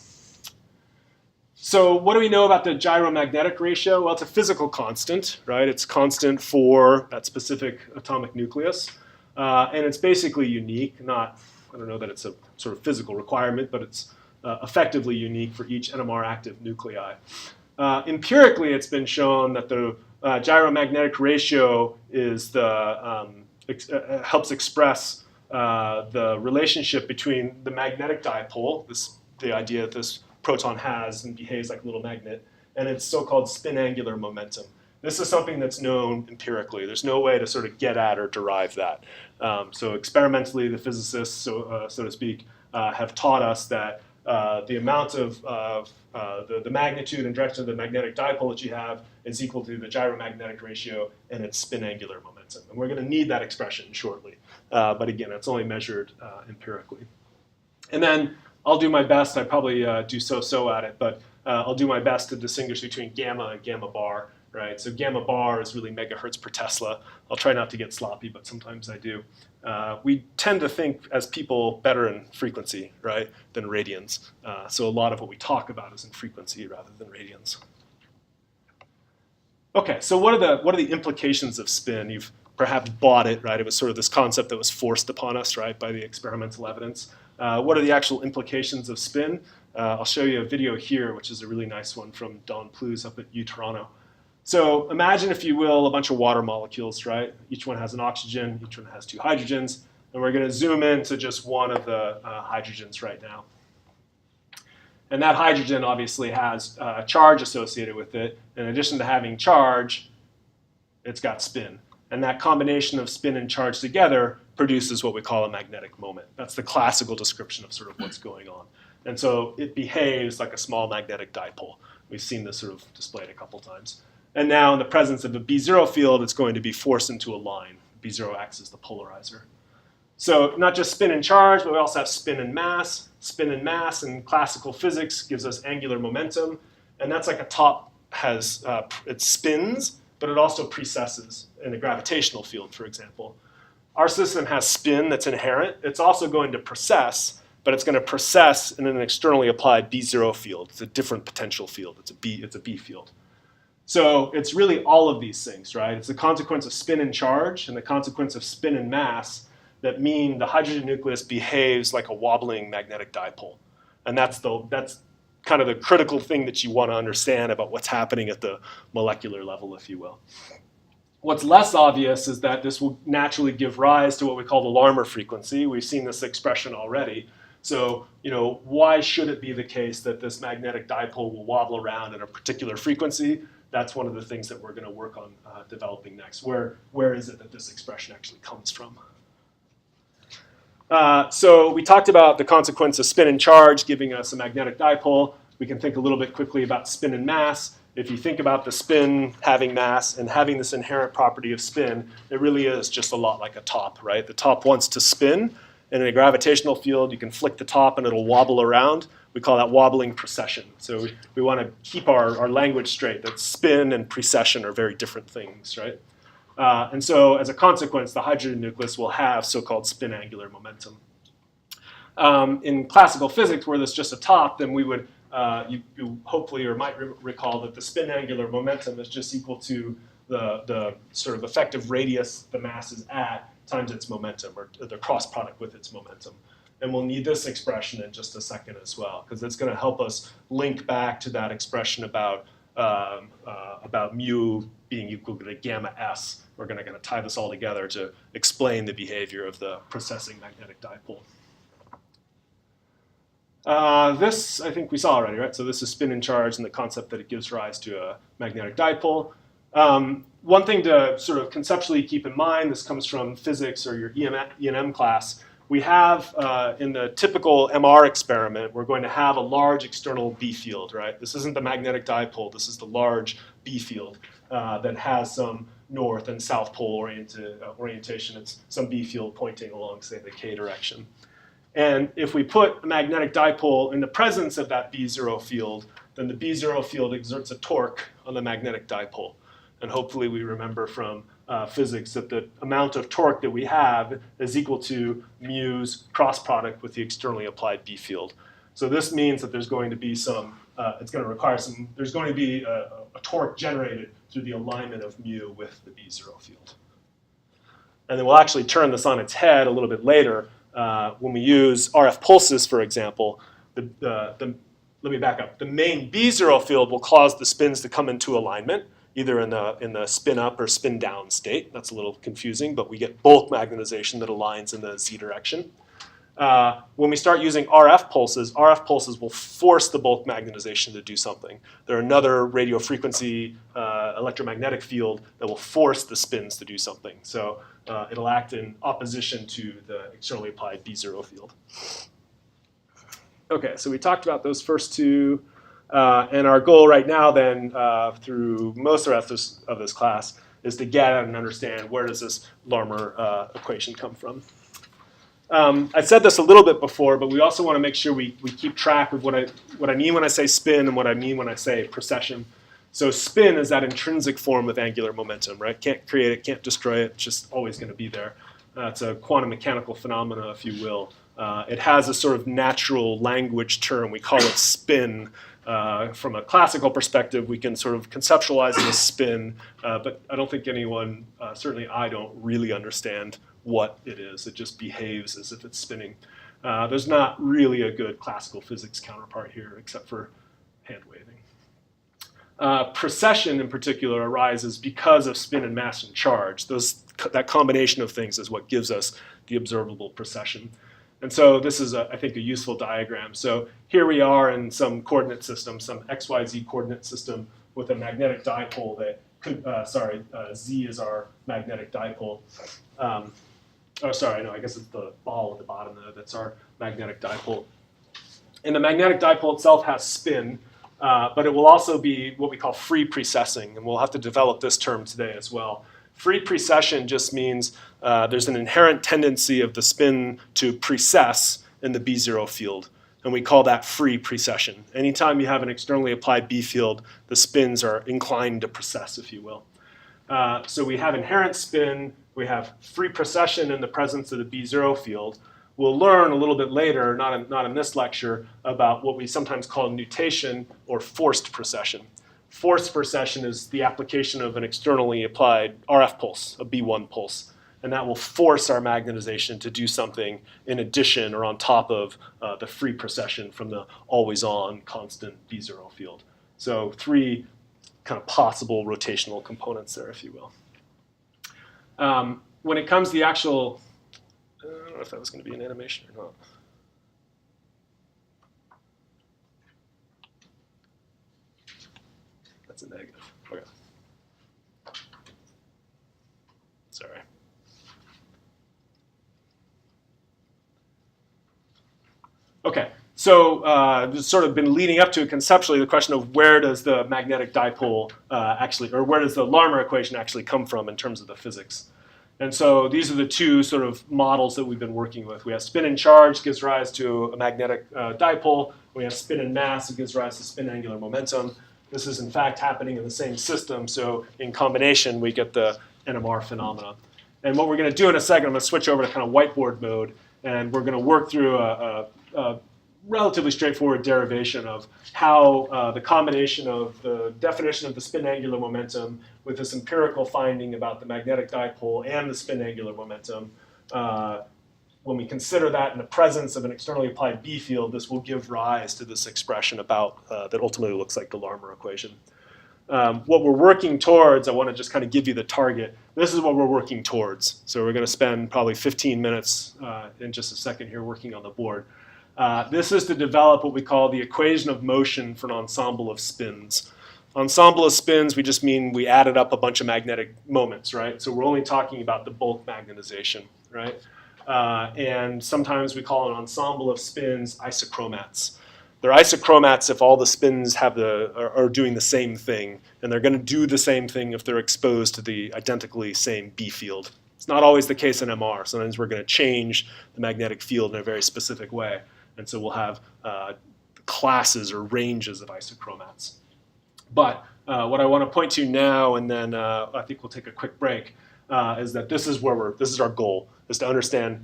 So what do we know about the gyromagnetic ratio? Well, it's a physical constant, right? It's constant for that specific atomic nucleus. And it's basically unique. I don't know that it's a sort of physical requirement, but it's effectively unique for each NMR active nuclei. Empirically, it's been shown that the gyromagnetic ratio is helps express the relationship between the magnetic dipole, the idea that this proton has and behaves like a little magnet, and its so-called spin angular momentum. This is something that's known empirically. There's no way to sort of get at or derive that. So experimentally, the physicists, so to speak, have taught us that the amount of the magnitude and direction of the magnetic dipole that you have is equal to the gyromagnetic ratio and its spin angular momentum. And we're going to need that expression shortly. But again, it's only measured empirically. And then I'll do my best. I probably do so-so at it, but I'll do my best to distinguish between gamma and gamma bar. Right, so gamma bar is really megahertz per Tesla. I'll try not to get sloppy, but sometimes I do. We tend to think as people better in frequency, right, than radians. So a lot of what we talk about is in frequency rather than radians. Okay, so what are the implications of spin? You've perhaps bought it, right? It was sort of this concept that was forced upon us, right, by the experimental evidence. What are the actual implications of spin? I'll show you a video here, which is a really nice one from Don Plews up at U Toronto. So imagine, if you will, a bunch of water molecules, right? Each one has an oxygen, each one has 2 hydrogens, and we're going to zoom in to just one of the hydrogens right now. And that hydrogen obviously has charge associated with it. In addition to having charge, it's got spin. And that combination of spin and charge together produces what we call a magnetic moment. That's the classical description of sort of what's going on. And so it behaves like a small magnetic dipole. We've seen this sort of displayed a couple times. And now in the presence of a B0 field, it's going to be forced into a line. B0 acts as the polarizer. So not just spin and charge, but we also have spin and mass. Spin and mass in classical physics gives us angular momentum. And that's like a top it spins, but it also precesses in a gravitational field, for example. Our system has spin that's inherent. It's also going to precess, but it's going to precess in an externally applied B0 field. It's a different potential field. It's a B field. So it's really all of these things, right? It's the consequence of spin and charge and the consequence of spin and mass that mean the hydrogen nucleus behaves like a wobbling magnetic dipole. And that's kind of the critical thing that you want to understand about what's happening at the molecular level, if you will. What's less obvious is that this will naturally give rise to what we call the Larmor frequency. We've seen this expression already. So, why should it be the case that this magnetic dipole will wobble around at a particular frequency? That's one of the things that we're going to work on developing next. Where is it that this expression actually comes from? So we talked about the consequence of spin and charge giving us a magnetic dipole. We can think a little bit quickly about spin and mass. If you think about the spin having mass and having this inherent property of spin, it really is just a lot like a top, right? The top wants to spin, and in a gravitational field, you can flick the top and it'll wobble around. We call that wobbling precession. So we want to keep our language straight, that spin and precession are very different things, right? And so as a consequence, the hydrogen nucleus will have so-called spin angular momentum. In classical physics, where there's just a top, then we would, you hopefully or might recall that the spin angular momentum is just equal to the sort of effective radius the mass is at times its momentum, or the cross product with its momentum. And we'll need this expression in just a second as well, because it's going to help us link back to that expression about mu being equal to gamma s. We're going to tie this all together to explain the behavior of the precessing magnetic dipole. This, I think we saw already, right? So this is spin and charge and the concept that it gives rise to a magnetic dipole. One thing to sort of conceptually keep in mind, this comes from physics or your E&M class. We have, in the typical MR experiment, we're going to have a large external B field, right? This isn't the magnetic dipole, this is the large B field that has some north and south pole orientation. It's some B field pointing along, say, the K direction. And if we put a magnetic dipole in the presence of that B0 field, then the B0 field exerts a torque on the magnetic dipole. And hopefully we remember from physics that the amount of torque that we have is equal to mu's cross product with the externally applied B field. So this means that there's going to be there's going to be a torque generated through the alignment of mu with the B0 field. And then we'll actually turn this on its head a little bit later when we use RF pulses, for example. Let me back up. The main B0 field will cause the spins to come into alignment, either in the spin up or spin down state. That's a little confusing, but we get bulk magnetization that aligns in the Z direction. When we start using RF pulses will force the bulk magnetization to do something. They're another radio frequency electromagnetic field that will force the spins to do something. So it'll act in opposition to the externally applied B0 field. Okay, so we talked about those first two. And our goal right now then, through most of this class, is to get at and understand where does this Larmor equation come from. I said this a little bit before, but we also want to make sure we keep track of what I mean when I say spin and what I mean when I say precession. So spin is that intrinsic form of angular momentum, right? Can't create it, can't destroy it, it's just always going to be there. It's a quantum mechanical phenomena, if you will. It has a sort of natural language term. We call it spin. From a classical perspective, we can sort of conceptualize it as spin, but I don't think anyone, certainly I don't really understand what it is. It just behaves as if it's spinning. There's not really a good classical physics counterpart here, except for hand waving. Precession, in particular, arises because of spin and mass and charge. That combination of things is what gives us the observable precession. And so this is, I think, a useful diagram. So here we are in some coordinate system, some XYZ coordinate system with a magnetic dipole that could, Z is our magnetic dipole. I guess it's the ball at the bottom there that's our magnetic dipole. And the magnetic dipole itself has spin, but it will also be what we call free precessing, and we'll have to develop this term today as well. Free precession just means there's an inherent tendency of the spin to precess in the B0 field, and we call that free precession. Anytime you have an externally applied B field, the spins are inclined to precess, if you will. So we have inherent spin, we have free precession in the presence of the B0 field. We'll learn a little bit later, not in this lecture, about what we sometimes call nutation or forced precession. Forced precession is the application of an externally applied RF pulse, a B1 pulse, and that will force our magnetization to do something in addition or on top of the free precession from the always-on constant B0 field. So 3 kind of possible rotational components there, if you will. When it comes to the actual, I don't know if that was going to be an animation or not. That's a negative. Okay. Sorry. Okay, so it's sort of been leading up to conceptually the question of where does the magnetic dipole actually, or where does the Larmor equation actually come from in terms of the physics? And so these are the 2 sort of models that we've been working with. We have spin and charge gives rise to a magnetic dipole. We have spin and mass, it gives rise to spin angular momentum. This is in fact happening in the same system, so in combination we get the NMR phenomena. And what we're going to do in a second, I'm going to switch over to kind of whiteboard mode, and we're going to work through a relatively straightforward derivation of how the combination of the definition of the spin angular momentum with this empirical finding about the magnetic dipole and the spin angular momentum, when we consider that in the presence of an externally applied B field, this will give rise to this expression about that ultimately looks like the Larmor equation. What we're working towards, I want to just kind of give you the target. This is what we're working towards. So we're going to spend probably 15 minutes in just a second here working on the board. This is to develop what we call the equation of motion for an ensemble of spins. Ensemble of spins, we just mean we added up a bunch of magnetic moments, right? So we're only talking about the bulk magnetization, right? And sometimes we call an ensemble of spins isochromats. They're isochromats if all the spins have are doing the same thing, and they're going to do the same thing if they're exposed to the identically same B field. It's not always the case in MR. Sometimes we're going to change the magnetic field in a very specific way, and so we'll have classes or ranges of isochromats. But what I want to point to now, and then I think we'll take a quick break, is that this is our goal, is to understand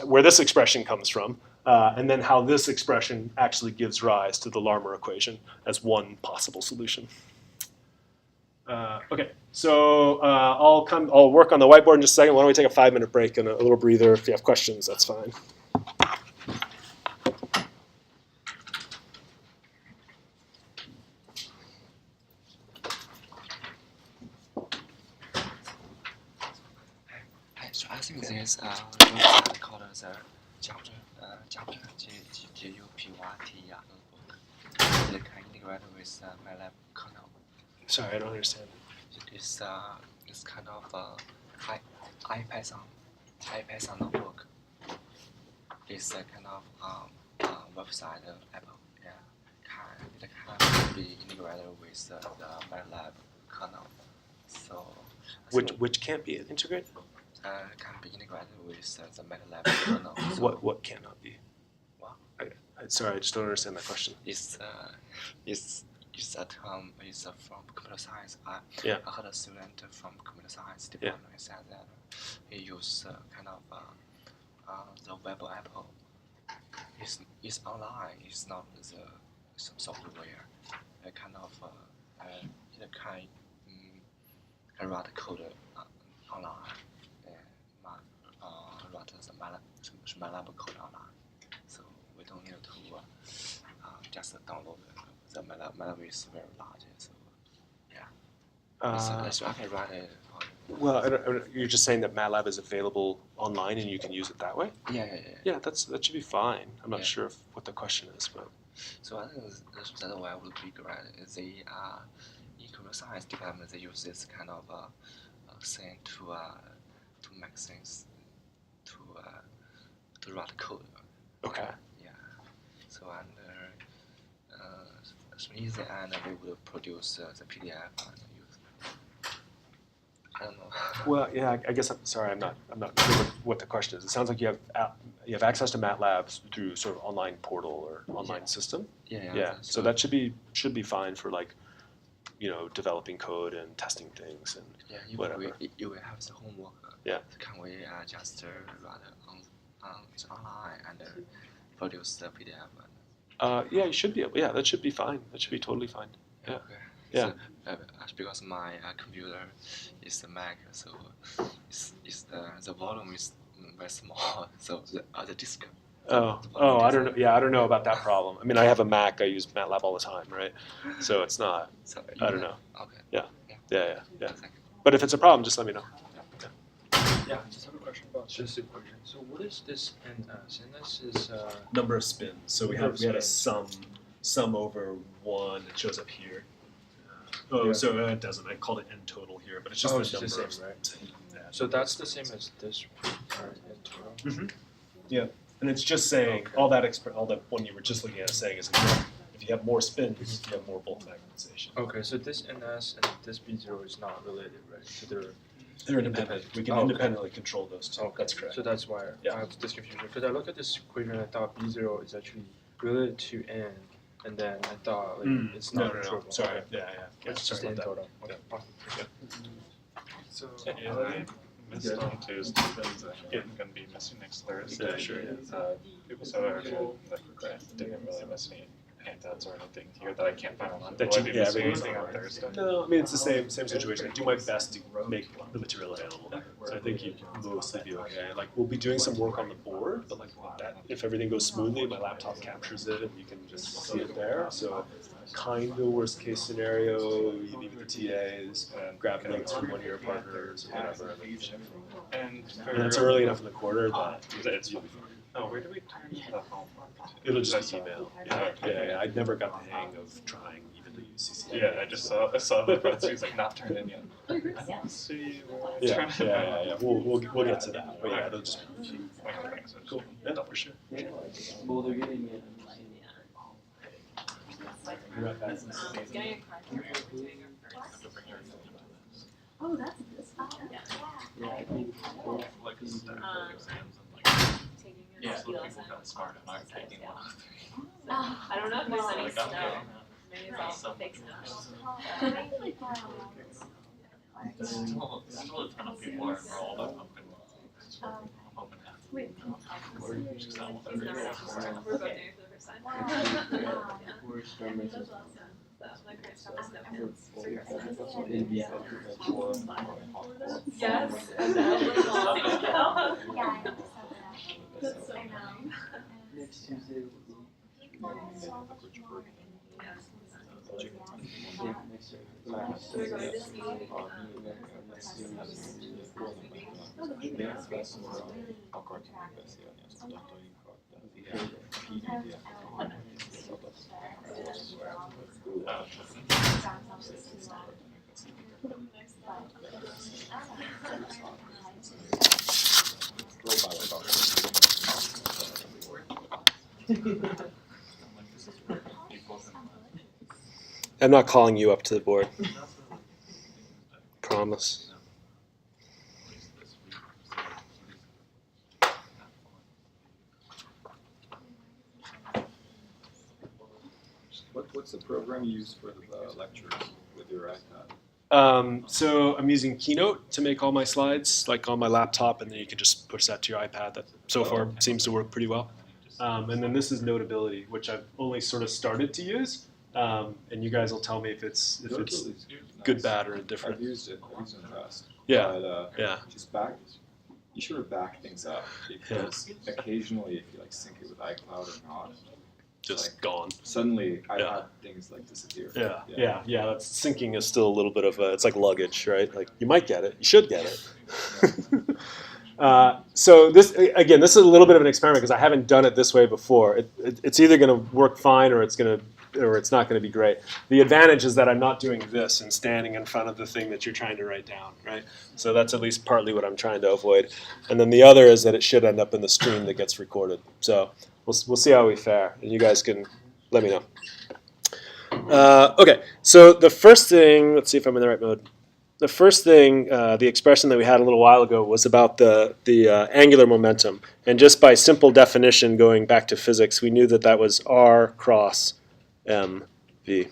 where this expression comes from, and then how this expression actually gives rise to the Larmor equation as one possible solution. Okay, so I'll work on the whiteboard in just a second. Why don't we take a 5-minute break and a little breather? If you have questions, that's fine. So I think this book called the chapter GUPYT book. They can integrate with MATLAB kernel. Sorry, I don't understand. It's kind of IPython notebook. It's a kind of website Apple. Yeah, it can be integrated with the MATLAB kernel. So Which can't be integrated? Can be integrated with the MATLAB kernel. So What cannot be? What? Sorry, I just don't understand that question. It's a term from computer science. Yeah. I heard a student from computer science Yeah. department said that he used kind of the web Apple. It's online. It's not some software. Kind of it can write code online. Write the MATLAB code online. So we don't need to just download the MATLAB. MATLAB is very large. So yeah. So I can write it. Well, you're just saying that MATLAB is available online and you can use it that way? Yeah. Yeah, that should be fine. I'm not Yeah. sure what the question is, but So I think that's why would be great. They in computer science department they use this kind of thing to make things to write code. okay. Yeah. So so in the end we will produce the PDF and use. I don't know. Well, yeah, I guess I'm sorry. I'm not sure what the question is. It sounds like you have access to MATLAB through sort of online portal or online system. Yeah. Yeah. So that should be fine for like developing code and testing things and Yeah, you whatever. you will have the homework. Yeah. Can we just run it online and produce the PDF? Yeah, you should be able. Yeah, that should be fine. That should be totally fine. Yeah. Okay. Yeah. So, because my computer is a Mac, so the volume is very small. So the disk. Oh, I don't know. Yeah, I don't know about that problem. I mean, I have a Mac. I use MATLAB all the time, right? So it's not. So I don't know. Okay. Yeah. Yeah. Thank you. But if it's a problem, just let me know. Yeah, I just have a question about this equation. So what is this NS? NS is Number of spins. So we Number of had a spins. sum over 1. It shows up here. So it doesn't. I called it n total here, but it's just it's the the number same, of. right? Yeah. So that's the same as this part in total. Yeah, and it's just saying Okay. all that one you were just looking at is saying is if you have more spins, you have more bulk magnetization. Okay, so this NS and this B0 is not related, right? So They're independent. We can Okay. independently control those two. okay. That's correct. So that's why Yeah. I have this confusion. Because I look at this equation and I thought B0 is actually related to N, and then I thought it's no, not no. controllable. Sorry. Okay. Yeah. It's just sorry N about total. Okay. Awesome. So I missed on Tuesday, because I'm going to be missing next Thursday. Yeah, sure, yeah. People said I didn't really miss any handouts or anything here that I can't find online. That Will I you- be yeah, missing everything's anything on online. Thursday? No, I mean it's the same situation. I do my best to make the material available. So I think you mostly be okay. Like we'll be doing some work on the board, but like that, if everything goes smoothly, my laptop captures it and you can just see it there. So kind of worst case scenario, you meet with the TAs, grab notes from one of your partners or whatever. And And that's early enough in the quarter, but it's oh, where do we turn the home? it'll just be email. Yeah. I never got the hang of trying even to use CC. Yeah, I saw the parentheses like not turned in yet. I don't see where I turn it. Yeah. We'll get to that. But yeah, it'll just be cool. Yeah, for sure. Boulder getting it. Oh, that's this file? Yeah. Yeah, I think. Like a stack of exams and like Taking yeah, your people skills got smart and aren't taking one. I don't know if there's any Like, I'm snow. getting Maybe it's all fake snow. Still a ton of people are enrolled in open He's never done We're going there for the first time. We're experimenting. That's awesome. So, my parents got snow pins. Yes, and then a little long. That's so nice. Next Tuesday will be. Yeah, next year. We're going to see, I'm not calling you up to the board. Promise. What's the program you use for the lectures with your iPad? So I'm using Keynote to make all my slides, like on my laptop, and then you can just push that to your iPad. That so far seems to work pretty well. And then this is Notability, which I've only sort of started to use. And you guys will tell me if it's Notability's good, nice. bad, or indifferent. I've used it in the past. Yeah, But, yeah. just you sort of back things up because occasionally if you like sync it with iCloud or not, Just like, gone. suddenly Yeah. iPad things like disappear. Yeah. That's, syncing is still a little bit of it's like luggage, right? Like you might get it, you should get it. So this is a little bit of an experiment because I haven't done it this way before. It's either going to work fine or it's not going to be great. The advantage is that I'm not doing this and standing in front of the thing that you're trying to write down, right? So that's at least partly what I'm trying to avoid. And then the other is that it should end up in the stream that gets recorded. So we'll see how we fare, and you guys can let me know. Okay, so the first thing, let's see if I'm in the right mode. The first thing, the expression that we had a little while ago was about the angular momentum. And just by simple definition, going back to physics, we knew that that was R cross mv.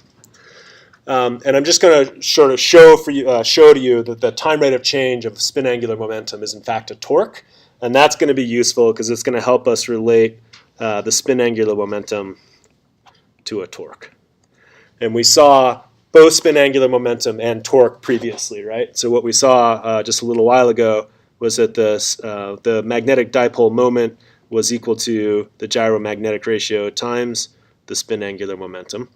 And I'm just going to sort of show to you that the time rate of change of spin angular momentum is in fact a torque, and that's going to be useful because it's going to help us relate the spin angular momentum to a torque. And we saw both spin angular momentum and torque previously, right? So what we saw just a little while ago was that the magnetic dipole moment was equal to the gyromagnetic ratio times the spin angular momentum.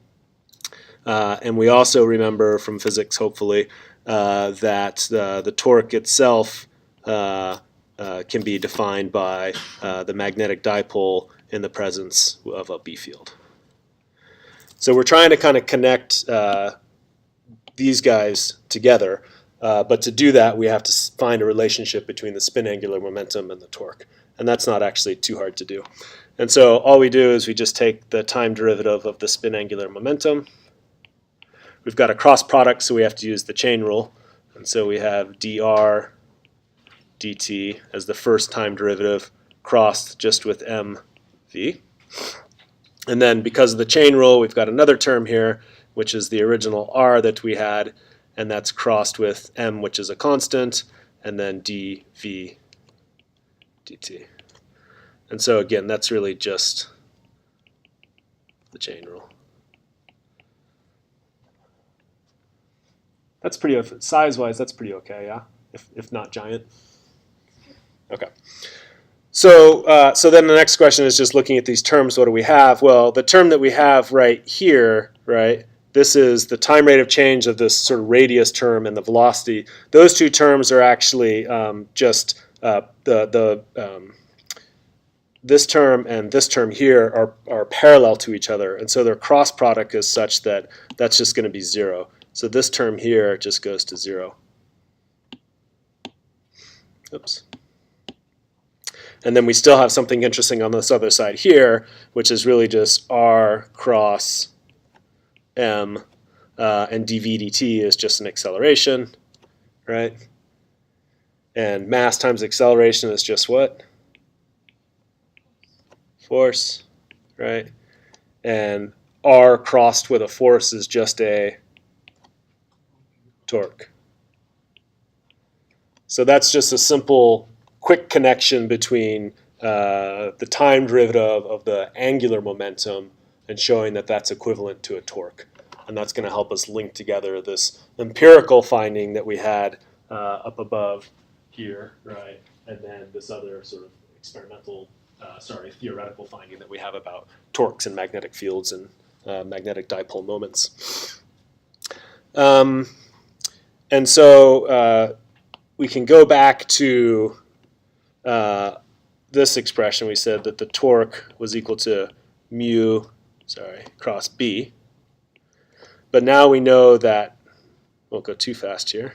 And we also remember from physics, hopefully, that the torque itself can be defined by the magnetic dipole in the presence of a B field. So we're trying to kind of connect these guys together, but to do that we have to find a relationship between the spin angular momentum and the torque, and that's not actually too hard to do. And so all we do is we just take the time derivative of the spin angular momentum. We've got a cross product, so we have to use the chain rule, and so we have dr dt as the first time derivative crossed just with mv. And then because of the chain rule, we've got another term here, which is the original r that we had, and that's crossed with m, which is a constant, and then dv dt. And so again, that's really just the chain rule. That's pretty, size-wise, that's pretty okay, yeah? If not giant. Okay. So, so then the next question is just looking at these terms, what do we have? Well, the term that we have right here, right, this is the time rate of change of this sort of radius term and the velocity. Those two terms are actually just this term and this term here are parallel to each other. And so their cross product is such that that's just going to be 0. So this term here just goes to 0. Oops. And then we still have something interesting on this other side here, which is really just r cross m, and dv dt is just an acceleration, right? And mass times acceleration is just what? Force, right? And r crossed with a force is just a torque. So that's just a simple, quick connection between the time derivative of the angular momentum and showing that that's equivalent to a torque. And that's going to help us link together this empirical finding that we had up above here, right? And then this other sort of experimental, theoretical finding that we have about torques and magnetic fields and magnetic dipole moments. And so we can go back to this expression. We said that the torque was equal to mu, cross B. But now we know that, won't go too fast here.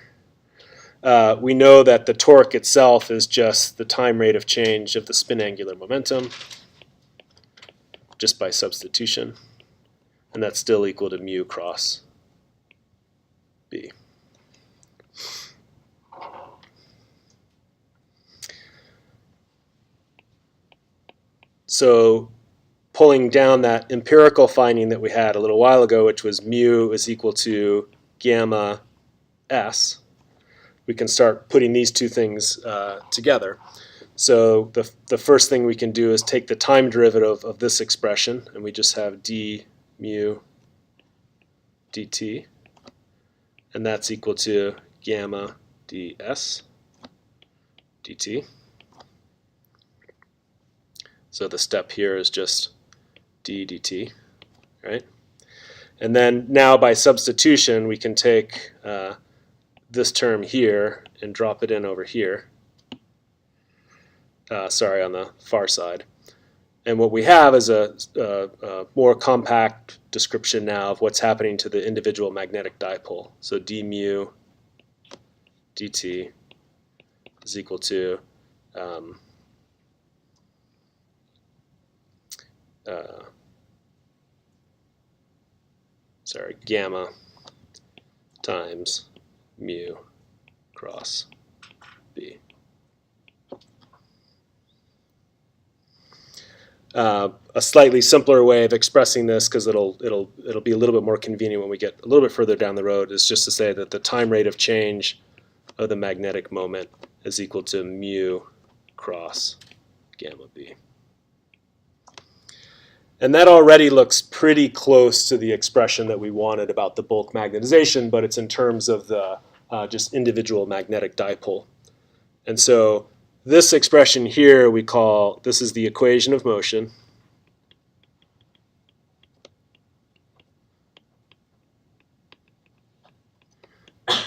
We know that the torque itself is just the time rate of change of the spin angular momentum, just by substitution. And that's still equal to mu cross B. So pulling down that empirical finding that we had a little while ago, which was mu is equal to gamma s, we can start putting these two things together. So the first thing we can do is take the time derivative of this expression, and we just have d mu dt, and that's equal to gamma ds dt. So the step here is just d dt, right? And then now by substitution, we can take this term here and drop it in over here. On the far side. And what we have is a more compact description now of what's happening to the individual magnetic dipole. So d mu dt is equal to gamma times mu cross B. a slightly simpler way of expressing this, because it'll be a little bit more convenient when we get a little bit further down the road, is just to say that the time rate of change of the magnetic moment is equal to mu cross gamma b. And that already looks pretty close to the expression that we wanted about the bulk magnetization, but it's in terms of the just individual magnetic dipole. And so this expression here we call, this is the equation of motion.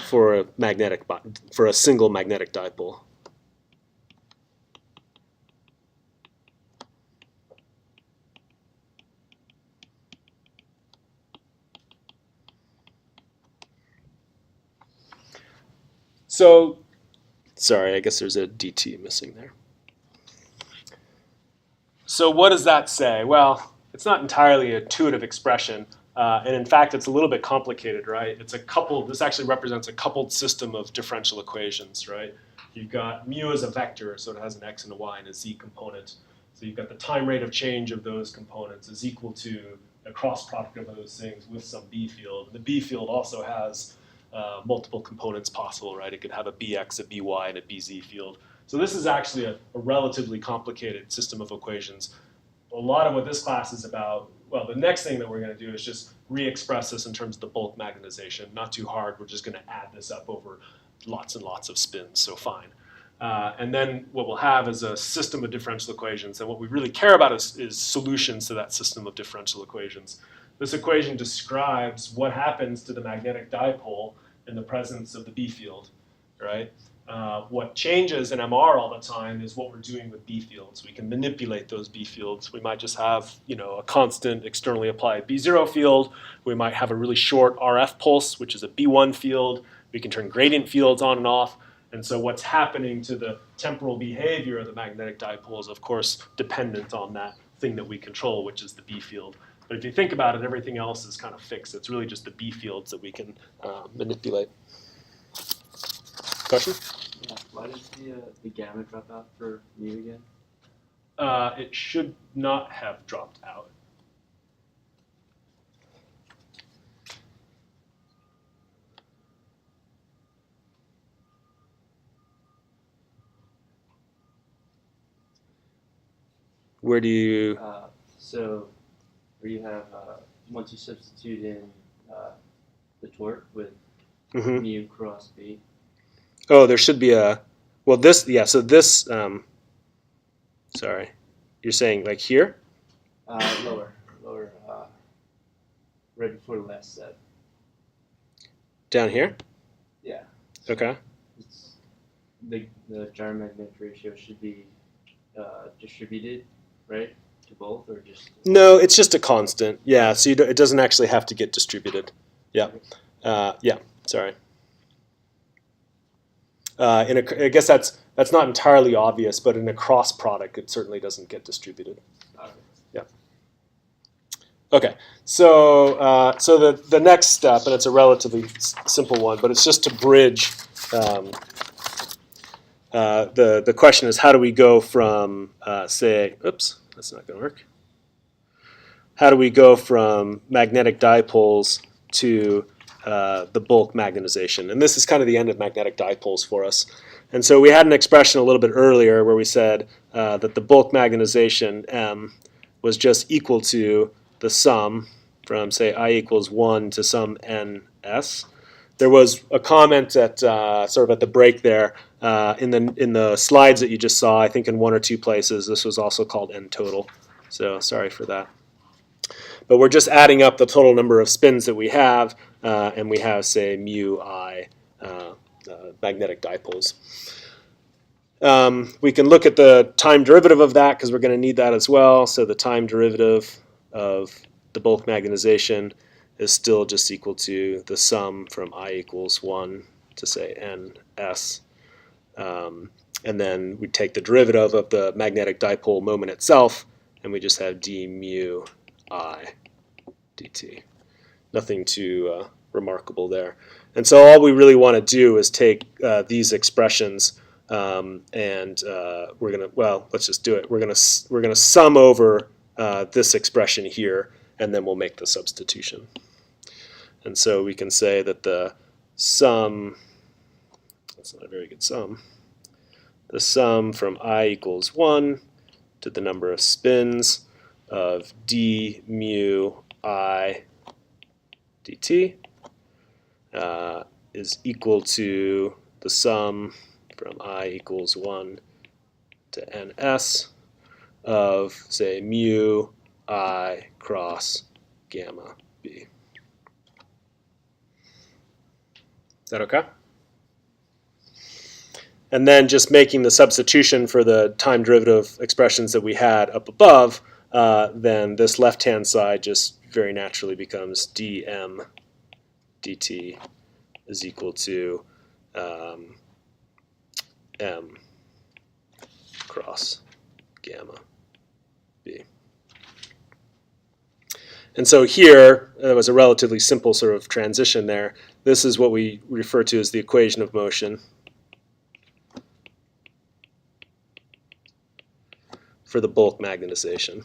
For a single magnetic dipole. So, sorry, I guess there's a dt missing there. So what does that say? Well, it's not entirely an intuitive expression. And in fact, it's a little bit complicated, right? It's a coupled, this actually represents a coupled system of differential equations, right? You've got mu as a vector, so it has an x and a y and a z component. So you've got the time rate of change of those components is equal to a cross product of those things with some b field. The b field also has multiple components possible, right? It could have a bx, a by, and a bz field. So this is actually a relatively complicated system of equations. A lot of what this class is about, well, the next thing that we're going to do is just re-express this in terms of the bulk magnetization. Not too hard. We're just going to add this up over lots and lots of spins, so fine. And then what we'll have is a system of differential equations. And what we really care about is solutions to that system of differential equations. This equation describes what happens to the magnetic dipole in the presence of the B field, right? What changes in MR all the time is what we're doing with B fields. We can manipulate those B fields. We might just have, a constant externally applied B0 field. We might have a really short RF pulse, which is a B1 field. We can turn gradient fields on and off. And so what's happening to the temporal behavior of the magnetic dipole is, of course, dependent on that thing that we control, which is the B field. But if you think about it, everything else is kind of fixed. It's really just the B fields that we can manipulate. Question? Yeah. Why does the gamma drop out for mu again? It should not have dropped out. Where do you? So, where you have once you substitute in the torque with mu cross b. Oh, there should be a. Well, this so this. Sorry, you're saying like here? Lower, right before the last step. Down here? Yeah. Okay. It's the gyromagnetic ratio should be distributed, right, to both, or just? No, it's just a constant. Yeah, so it doesn't actually have to get distributed. Yeah. Yeah. Sorry. I guess that's not entirely obvious, but in a cross product, it certainly doesn't get distributed. Yeah. Okay. So the next step, and it's a relatively simple one, but it's just to bridge. The question is, how do we go from say, oops, that's not going to work. How do we go from magnetic dipoles to the bulk magnetization? And this is kind of the end of magnetic dipoles for us. And so we had an expression a little bit earlier where we said that the bulk magnetization M was just equal to the sum from, say, I equals 1 to some ns. There was a comment at sort of at the break there in the slides that you just saw, I think in one or two places, this was also called n total. So sorry for that. But we're just adding up the total number of spins that we have, and we have, say, mu I magnetic dipoles. We can look at the time derivative of that because we're going to need that as well. So the time derivative of the bulk magnetization is still just equal to the sum from I equals 1 to, say, ns. And then we take the derivative of the magnetic dipole moment itself, and we just have d mu I dt. Nothing too remarkable there. And so all we really want to do is take these expressions we're gonna, well, let's just do it. We're gonna sum over this expression here, and then we'll make the substitution. And so we can say that the sum, that's not a very good sum, the sum from I equals 1 to the number of spins of d mu I dt is equal to the sum from I equals 1 to ns of, say, mu I cross gamma b. Is that okay? And then just making the substitution for the time derivative expressions that we had up above, then this left-hand side just very naturally becomes dm dt is equal to m cross gamma b. And so here, it was a relatively simple sort of transition there. This is what we refer to as the equation of motion for the bulk magnetization.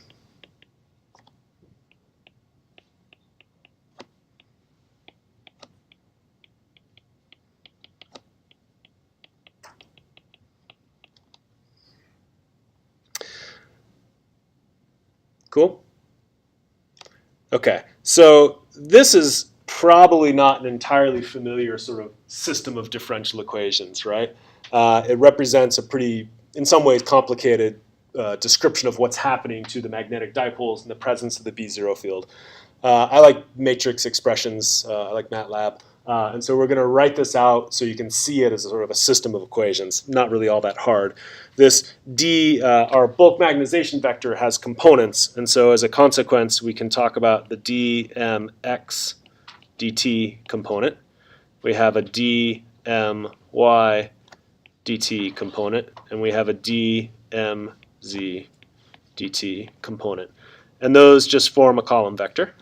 Cool? Okay, so this is probably not an entirely familiar sort of system of differential equations, right? It represents a pretty, in some ways, complicated description of what's happening to the magnetic dipoles in the presence of the B0 field. I like matrix expressions, I like MATLAB, and so we're going to write this out so you can see it as a sort of a system of equations, not really all that hard. This D, our bulk magnetization vector, has components, and so as a consequence we can talk about the dmx dt component. We have a dmy dt component, and we have a dmz dt component. And those just form a column vector.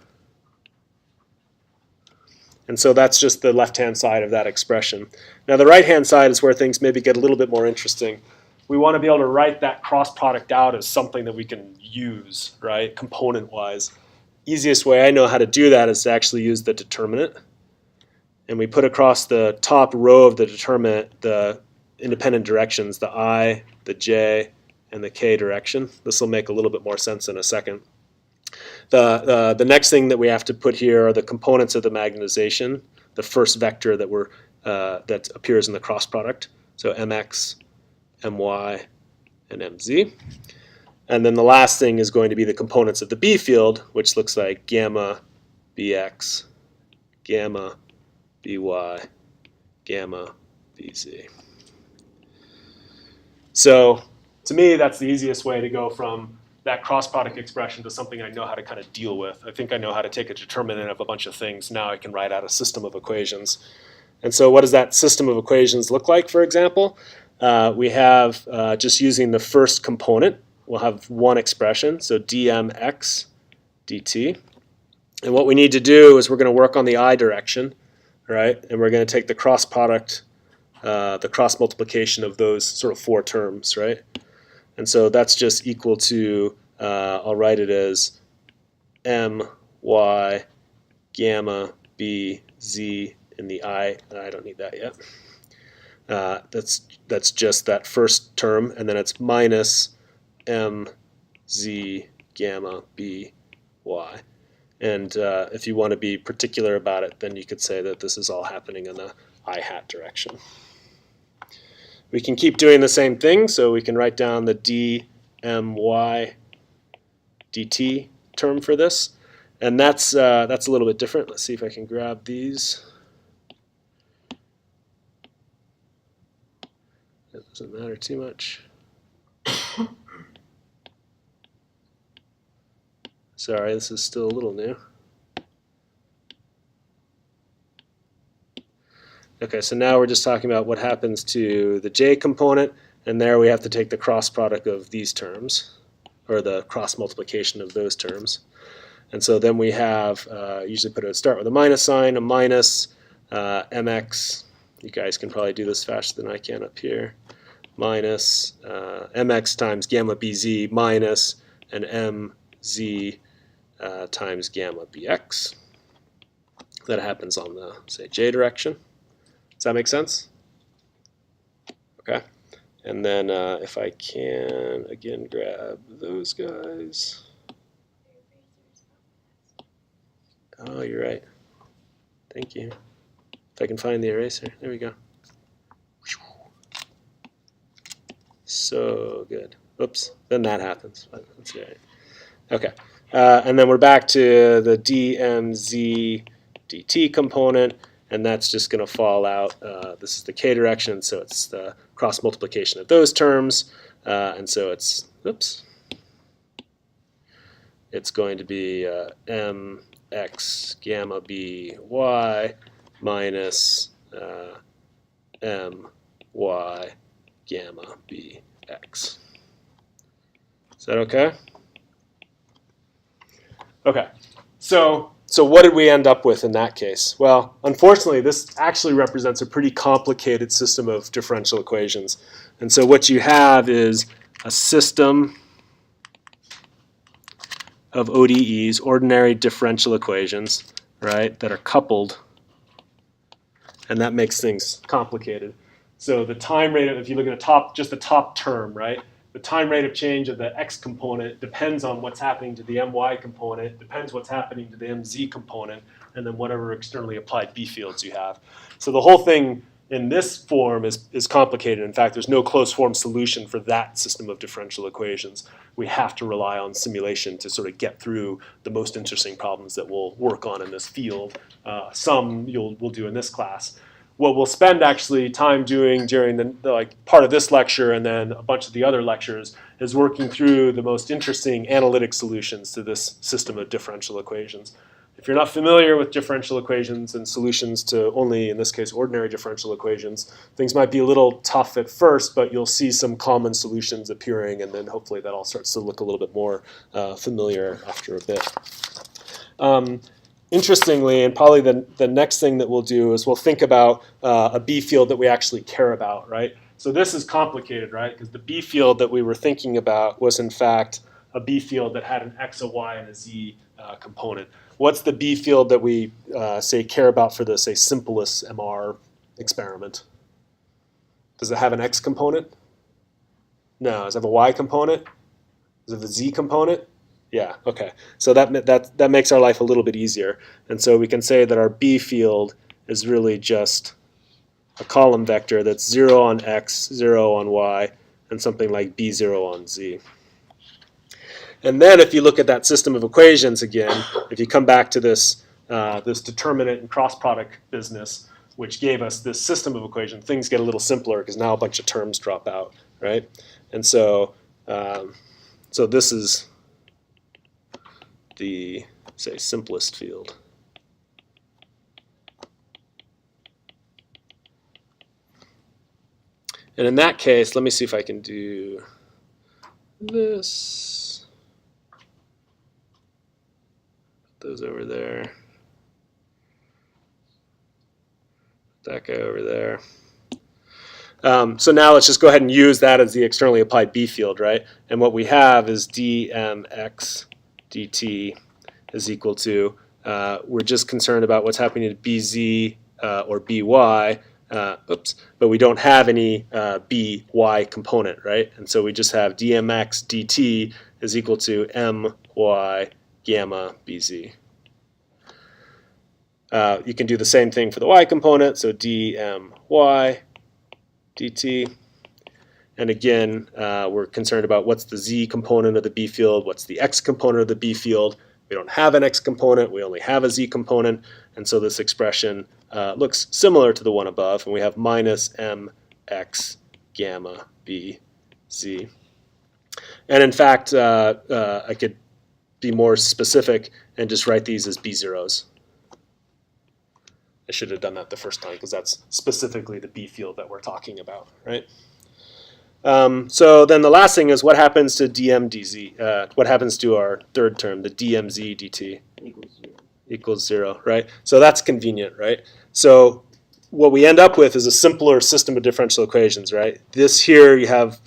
And so that's just the left-hand side of that expression. Now the right-hand side is where things maybe get a little bit more interesting. We want to be able to write that cross product out as something that we can use, right, component-wise. Easiest way I know how to do that is to actually use the determinant. And we put across the top row of the determinant the independent directions, the I, the J, and the K direction. This will make a little bit more sense in a second. The next thing that we have to put here are the components of the magnetization, the first vector that appears in the cross product. So mx, my, and mz. And then the last thing is going to be the components of the B field, which looks like gamma bx, gamma by, gamma bz. So to me, that's the easiest way to go from that cross product expression to something I know how to kind of deal with. I think I know how to take a determinant of a bunch of things. Now I can write out a system of equations. And so what does that system of equations look like, for example? We have, just using the first component, we'll have one expression, so dmx dt. And what we need to do is we're going to work on the I direction, right? And we're going to take the cross product, the cross multiplication of those sort of four terms, right? And so that's just equal to, I'll write it as my gamma b z in the I don't need that yet. That's just that first term, and then it's minus mz gamma b y. And if you want to be particular about it, then you could say that this is all happening in the I hat direction. We can keep doing the same thing, so we can write down the dmy dt term for this, and that's a little bit different. Let's see if I can grab these. That doesn't matter too much. Sorry, this is still a little new. Okay, so now we're just talking about what happens to the J component, and there we have to take the cross product of these terms, or the cross multiplication of those terms. And so then we have, usually start with a minus sign, a minus mx, you guys can probably do this faster than I can up here, minus mx times gamma bz minus an mz times gamma bx. That happens on the, say, j direction. Does that make sense? Okay. And then if I can, again, grab those guys. Oh, you're right. Thank you. If I can find the eraser. There we go. So good. Oops. Then that happens. But that's all right. Okay. And then we're back to the dmz dt component. And that's just going to fall out. This is the k direction, so it's the cross multiplication of those terms. And so it's, oops. It's going to be mx gamma b y minus my gamma bx. Is that okay? Okay. So what did we end up with in that case? Well, unfortunately, this actually represents a pretty complicated system of differential equations. And so what you have is a system of ODEs, ordinary differential equations, right, that are coupled. And that makes things complicated. So the time rate of, if you look at the top, just the top term, right, the time rate of change of the x component depends on what's happening to the my component, depends what's happening to the mz component, and then whatever externally applied b fields you have. So the whole thing in this form is complicated. In fact, there's no closed form solution for that system of differential equations. We have to rely on simulation to sort of get through the most interesting problems that we'll work on in this field. Some we'll do in this class. What we'll spend actually time doing during the like part of this lecture and then a bunch of the other lectures is working through the most interesting analytic solutions to this system of differential equations. If you're not familiar with differential equations and solutions to only, in this case, ordinary differential equations, things might be a little tough at first, but you'll see some common solutions appearing, and then hopefully that all starts to look a little bit more familiar after a bit. Interestingly, and probably the next thing that we'll do is we'll think about a B field that we actually care about, right? So this is complicated, right? Because the B field that we were thinking about was, in fact, a B field that had an X, a Y, and a Z component. What's the B field that we, say, care about for the, say, simplest MR experiment? Does it have an X component? No. Does it have a Y component? Does it have a Z component? Yeah, okay. So that makes our life a little bit easier. And so we can say that our B field is really just a column vector that's 0 on X, 0 on Y, and something like B0 on Z. And then if you look at that system of equations again, if you come back to this, this determinant and cross product business, which gave us this system of equations, things get a little simpler because now a bunch of terms drop out, right? And so, so this is the, say, simplest field. And in that case, let me see if I can do this. Put those over there. That guy over there. So now let's just go ahead and use that as the externally applied B field, right? And what we have is dmx dt is equal to, we're just concerned about what's happening to bz or by, but we don't have any by component, right? And so we just have dmx dt is equal to my gamma bz. You can do the same thing for the y component, so dmy dt. And again, we're concerned about what's the z component of the B field, what's the x component of the B field. We don't have an x component, we only have a z component, and so this expression looks similar to the one above, and we have minus mx gamma b z. And in fact, I could be more specific and just write these as B0s. I should have done that the first time because that's specifically the B field that we're talking about, right? So then the last thing is what happens to dmdz, what happens to our third term, the dmz dt? Equals 0. Equals 0, right? So that's convenient, right? So what we end up with is a simpler system of differential equations, right? This here you have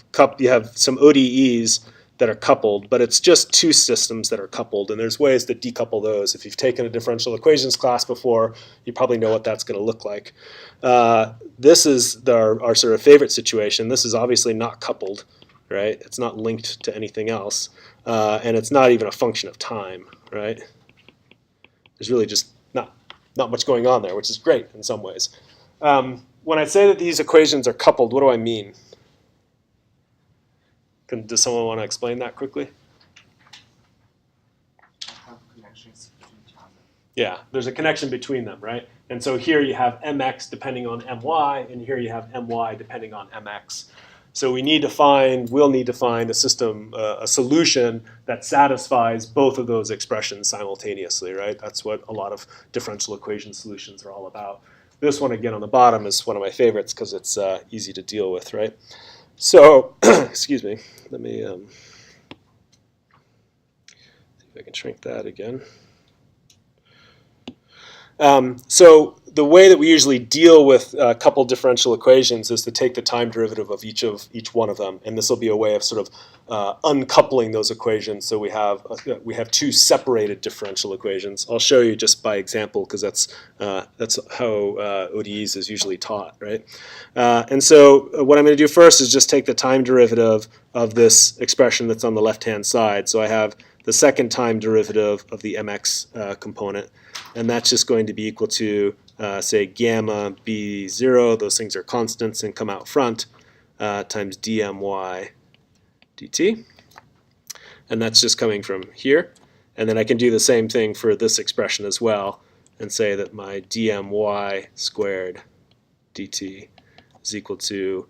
some ODEs that are coupled, but it's just two systems that are coupled, and there's ways to decouple those. If you've taken a differential equations class before, you probably know what that's going to look like. This is our sort of favorite situation. This is obviously not coupled, right? It's not linked to anything else, and it's not even a function of time, right? There's really just not much going on there, which is great in some ways. When I say that these equations are coupled, what do I mean? Does someone want to explain that quickly? Have connections between each other. Yeah, there's a connection between them, right? And so here you have mx depending on my, and here you have my depending on mx. So we'll need to find a system, a solution that satisfies both of those expressions simultaneously, right? That's what a lot of differential equation solutions are all about. This one, again, on the bottom is one of my favorites because it's easy to deal with, right? So, excuse me, let me see if I can shrink that again. So the way that we usually deal with coupled differential equations is to take the time derivative of each one of them, and this will be a way of sort of uncoupling those equations. So we have two separated differential equations. I'll show you just by example because that's how ODEs is usually taught, right? And so what I'm going to do first is just take the time derivative of this expression that's on the left-hand side. So I have the second time derivative of the mx component, and that's just going to be equal to, say, gamma b0, those things are constants and come out front, times dmy dt. And that's just coming from here. And then I can do the same thing for this expression as well and say that my dmy squared dt is equal to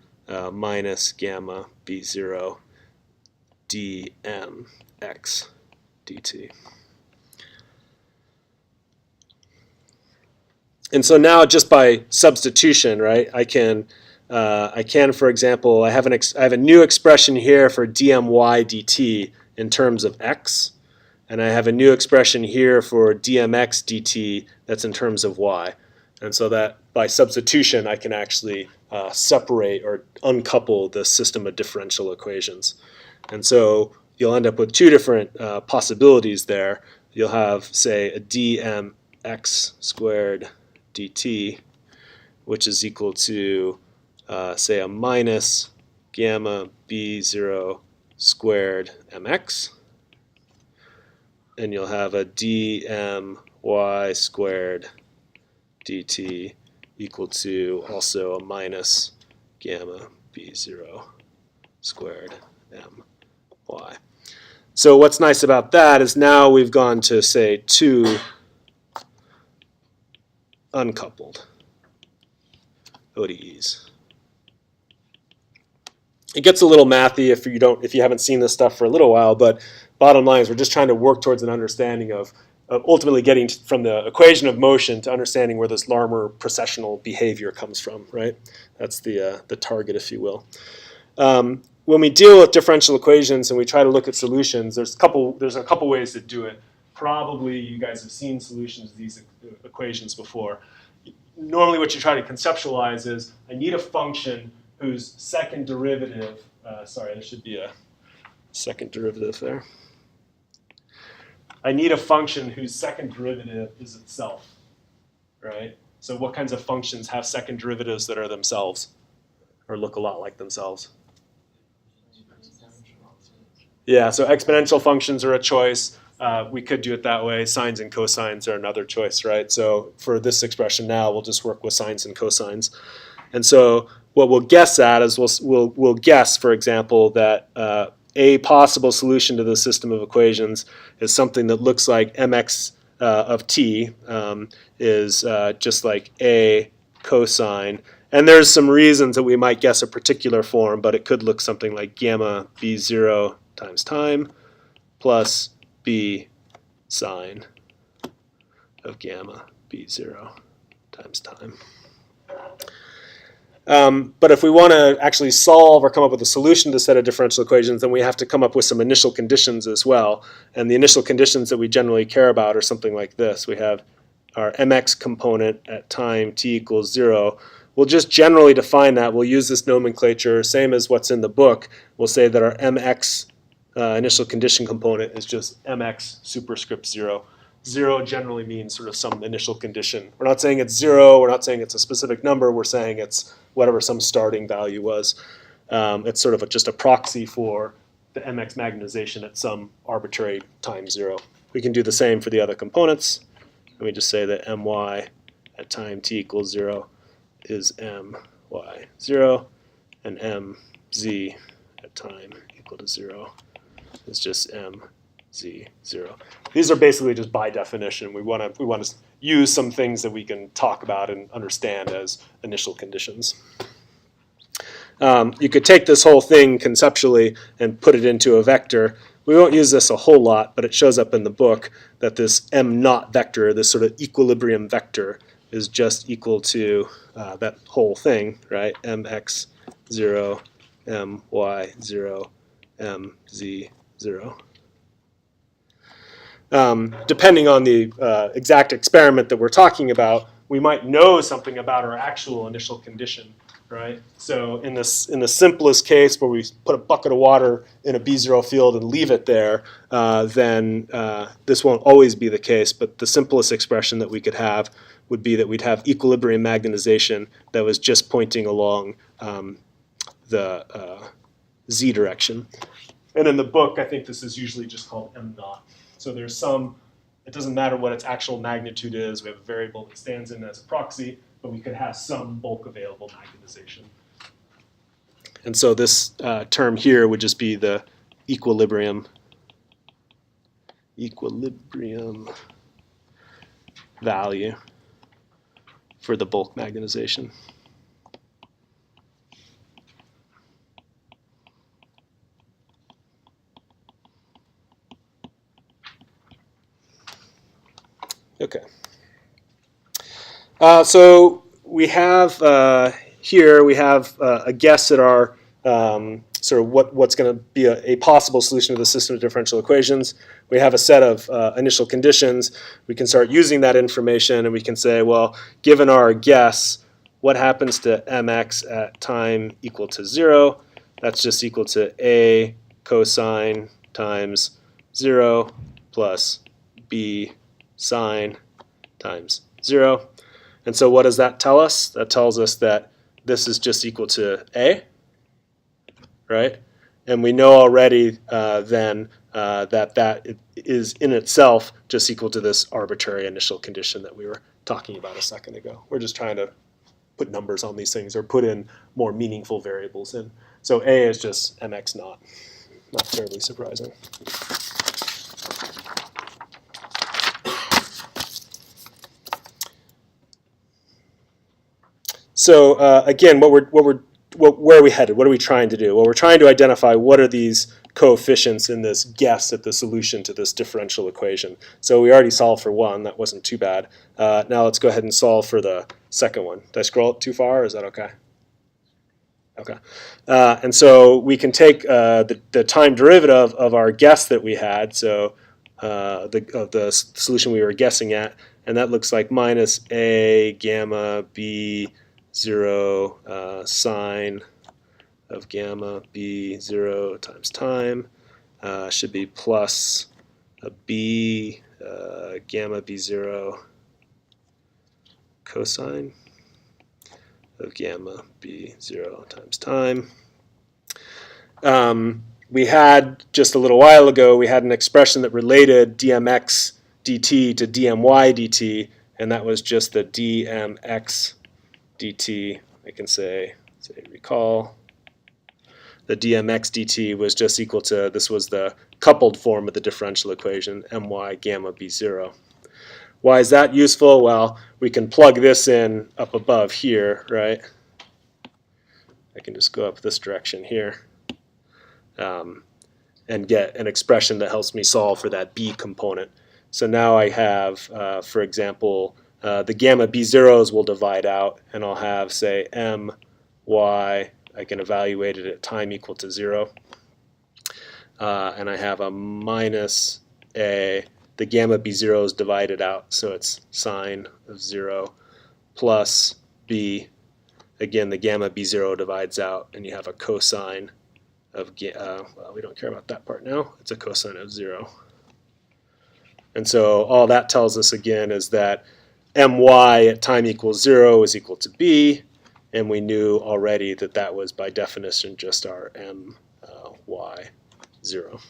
minus gamma b0 dmx dt. And so now, just by substitution, right, I can, for example, I have a new expression here for dmy dt in terms of x, and I have a new expression here for dmx dt that's in terms of y. And so that by substitution, I can actually separate or uncouple the system of differential equations. And so you'll end up with two different possibilities there. You'll have, say, a dmx squared dt, which is equal to, say, a minus gamma b0 squared mx. And you'll have a dmy squared dt equal to also a minus gamma b0 squared my. So what's nice about that is now we've gone to, say, two uncoupled ODEs. It gets a little mathy if you haven't seen this stuff for a little while, but bottom line is we're just trying to work towards an understanding of ultimately getting from the equation of motion to understanding where this Larmor precessional behavior comes from, right? That's the target, if you will. When we deal with differential equations and we try to look at solutions, there's a couple ways to do it. Probably you guys have seen solutions to these equations before. Normally what you try to conceptualize is I need a function whose second derivative, sorry, there should be a second derivative there. I need a function whose second derivative is itself, right? So what kinds of functions have second derivatives that are themselves or look a lot like themselves? Yeah, so exponential functions are a choice. We could do it that way. Sines and cosines are another choice, right? So for this expression now, we'll just work with sines and cosines. And so what we'll guess at is we'll guess, for example, that a possible solution to the system of equations is something that looks like mx of t is just like a cosine. And there's some reasons that we might guess a particular form, but it could look something like gamma b0 times time plus b sine of gamma b0 times time. But if we want to actually solve or come up with a solution to a set of differential equations, then we have to come up with some initial conditions as well. And the initial conditions that we generally care about are something like this. We have our mx component at time t equals 0, we'll just generally define that. We'll use this nomenclature, same as what's in the book. We'll say that our mx initial condition component is just mx superscript 0. 0 generally means sort of some initial condition. We're not saying it's 0. We're not saying it's a specific number. We're saying it's whatever some starting value was. It's sort of just a proxy for the mx magnetization at some arbitrary time 0. We can do the same for the other components. Let me just say that my at time t equals 0 is my0, and mz at time equal to 0 is just mz0. These are basically just by definition. We want to use some things that we can talk about and understand as initial conditions. You could take this whole thing conceptually and put it into a vector. We won't use this a whole lot, but it shows up in the book that this m0 vector, this sort of equilibrium vector, is just equal to that whole thing, right? mx0, my0, mz0. Depending on the exact experiment that we're talking about, we might know something about our actual initial condition, right? So in the simplest case where we put a bucket of water in a B0 field and leave it there, then this won't always be the case, but the simplest expression that we could have would be that we'd have equilibrium magnetization that was just pointing along the z direction. And in the book, I think this is usually just called m0. So there's some, it doesn't matter what its actual magnitude is. We have a variable that stands in as a proxy, but we could have some bulk available magnetization. And so this term here would just be the equilibrium value for the bulk magnetization. Okay. So we have here, we have a guess at our sort of what's going to be a possible solution to the system of differential equations. We have a set of initial conditions. We can start using that information, and we can say, well, given our guess, what happens to mx at time equal to 0? That's just equal to a cosine times 0 plus b sine times 0. And so what does that tell us? That tells us that this is just equal to a, right? And we know already then that is in itself just equal to this arbitrary initial condition that we were talking about a second ago. We're just trying to put numbers on these things or put in more meaningful variables in. So a is just mx naught. Not terribly surprising. So again, where are we headed? What are we trying to do? Well, we're trying to identify what are these coefficients in this guess at the solution to this differential equation. So we already solved for one. That wasn't too bad. Now let's go ahead and solve for the second one. Did I scroll up too far, or is that okay? Okay. And so we can take the time derivative of our guess that we had, so the solution we were guessing at, and that looks like minus a gamma b 0 sine of gamma b0 times time should be plus a b gamma b0 cosine of gamma b0 times time. We had, just a little while ago, we had an expression that related dmx dt to dmy dt, and that was just the dmx dt. I can say recall. The dmx dt was just equal to, this was the coupled form of the differential equation, my gamma b0. Why is that useful? Well, we can plug this in up above here, right? I can just go up this direction here and get an expression that helps me solve for that b component. So now I have, for example, the gamma b0s will divide out, and I'll have, say, my, I can evaluate it at time equal to 0. And I have a minus a the gamma B0 is divided out, so it's sine of 0 plus B. Again, the gamma B0 divides out, and you have a cosine of, well, we don't care about that part now. It's a cosine of 0. And so all that tells us, again, is that my at time equals 0 is equal to B, and we knew already that that was, by definition, just our my 0.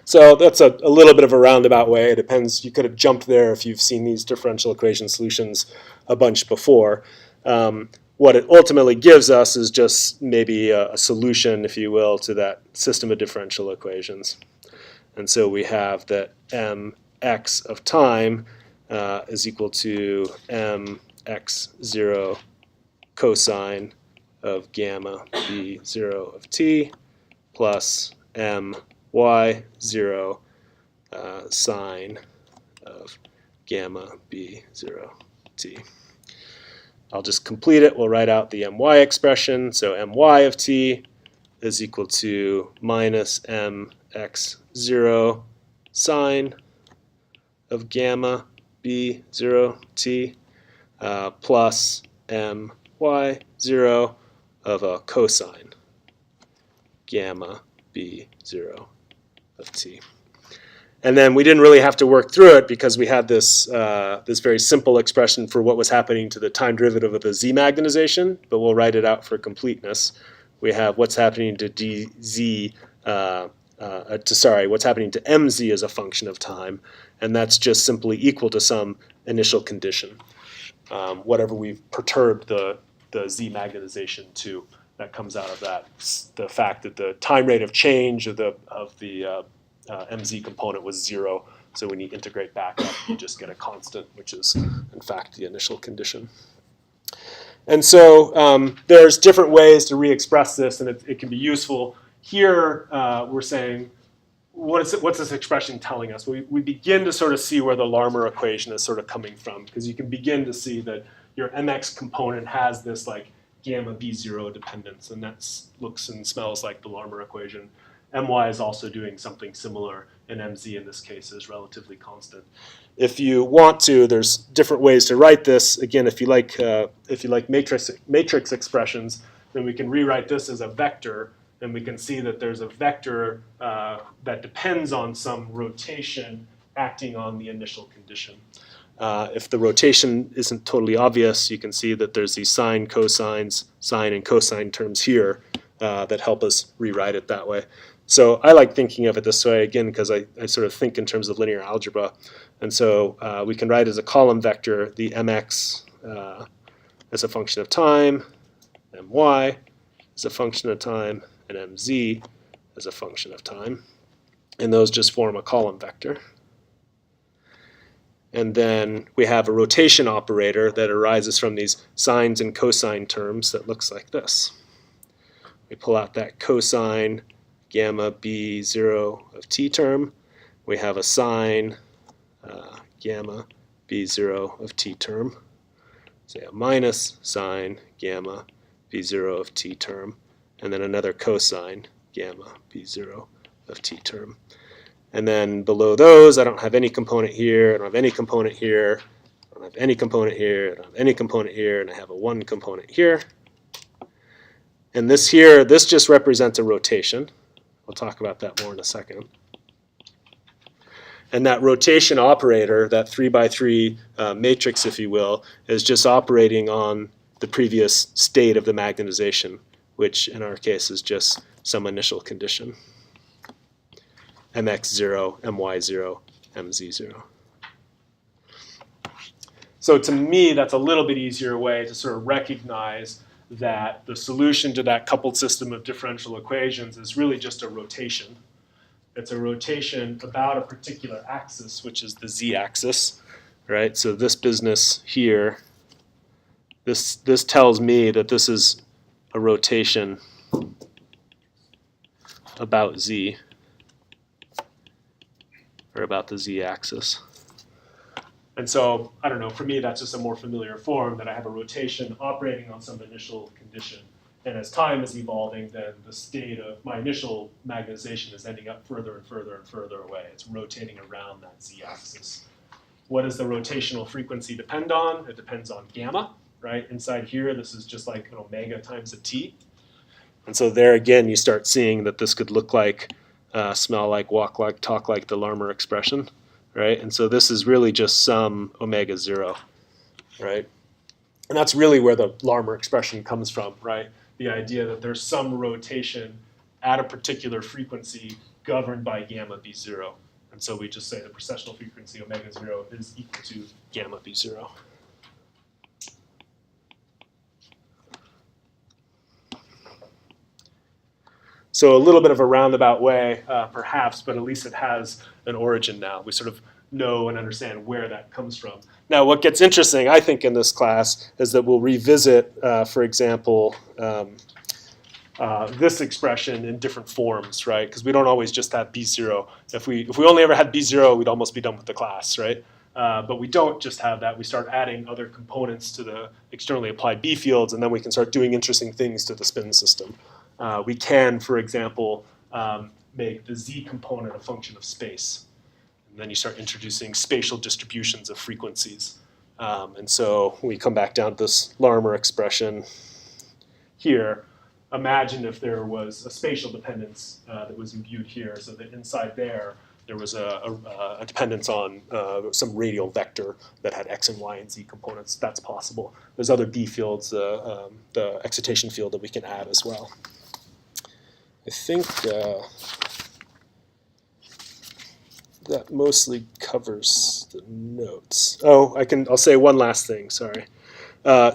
So that's a little bit of a roundabout way. It depends. You could have jumped there if you've seen these differential equation solutions a bunch before. What it ultimately gives us is just maybe a solution, if you will, to that system of differential equations. And so we have that mx of time is equal to mx0 cosine of gamma b0 of t plus my0 sine of gamma b0 t. I'll just complete it. We'll write out the my expression. So my of t is equal to minus mx0 sine of gamma b0 t plus my0 of a cosine gamma b0 of t. And then we didn't really have to work through it because we had this, this very simple expression for what was happening to the time derivative of the Z magnetization, but we'll write it out for completeness. We have what's happening to dz, what's happening to mz as a function of time, and that's just simply equal to some initial condition, whatever we've perturbed the Z magnetization to. That comes out of that, the fact that the time rate of change of the mz component was 0. So when you integrate back up, you just get a constant, which is in fact the initial condition. And so there's different ways to re-express this, and it can be useful. Here we're saying, what's this expression telling us? We begin to sort of see where the Larmor equation is sort of coming from, because you can begin to see that your mx component has this like gamma b0 dependence, and that looks and smells like the Larmor equation. My is also doing something similar, and mz in this case is relatively constant. If you want to, there's different ways to write this. Again, if you like matrix expressions, then we can rewrite this as a vector, and we can see that there's a vector that depends on some rotation acting on the initial condition. If the rotation isn't totally obvious, you can see that there's these sine, cosines, sine and cosine terms here that help us rewrite it that way. So I like thinking of it this way, again, because I sort of think in terms of linear algebra. And so we can write as a column vector the mx as a function of time, my as a function of time, and mz as a function of time. And those just form a column vector. And then we have a rotation operator that arises from these sines and cosine terms that looks like this. We pull out that cosine gamma b0 of t term. We have a sine gamma b0 of t term. Say a minus sine gamma b0 of t term, and then another cosine gamma b0 of t term. And then below those, I don't have any component here, I don't have any component here, I don't have any component here, I don't have any component here, and I have a one component here. And this here, this just represents a rotation. We'll talk about that more in a second. And that rotation operator, that 3x3 matrix, if you will, is just operating on the previous state of the magnetization, which in our case is just some initial condition. mx0, my0, mz0. So to me, that's a little bit easier way to sort of recognize that the solution to that coupled system of differential equations is really just a rotation. It's a rotation about a particular axis, which is the z-axis, right? So this business here, this tells me that this is a rotation about z, or about the z-axis. And so, I don't know, for me that's just a more familiar form, that I have a rotation operating on some initial condition. And as time is evolving, then the state of my initial magnetization is ending up further and further and further away. It's rotating around that z-axis. What does the rotational frequency depend on? It depends on gamma, right? Inside here, this is just like an omega times a t. And so there again, you start seeing that this could look like, smell like, walk like, talk like the Larmor expression, right? And so this is really just some omega 0, right? And that's really where the Larmor expression comes from, right? The idea that there's some rotation at a particular frequency governed by gamma b0. And so we just say the precessional frequency omega 0 is equal to gamma b0. So a little bit of a roundabout way, perhaps, but at least it has an origin now. We sort of know and understand where that comes from. Now, what gets interesting, I think, in this class is that we'll revisit, for example, this expression in different forms, right? Because we don't always just have B0. If we only ever had B0, we'd almost be done with the class, right? But we don't just have that. We start adding other components to the externally applied B fields, and then we can start doing interesting things to the spin system. We can, for example, make the Z component a function of space. And then you start introducing spatial distributions of frequencies. And so we come back down to this Larmor expression here. Imagine if there was a spatial dependence that was imbued here, so that inside there was a dependence on some radial vector that had X and Y and Z components. That's possible. There's other B fields, the excitation field that we can add as well. I think that mostly covers the notes. Oh, I'll say one last thing, sorry.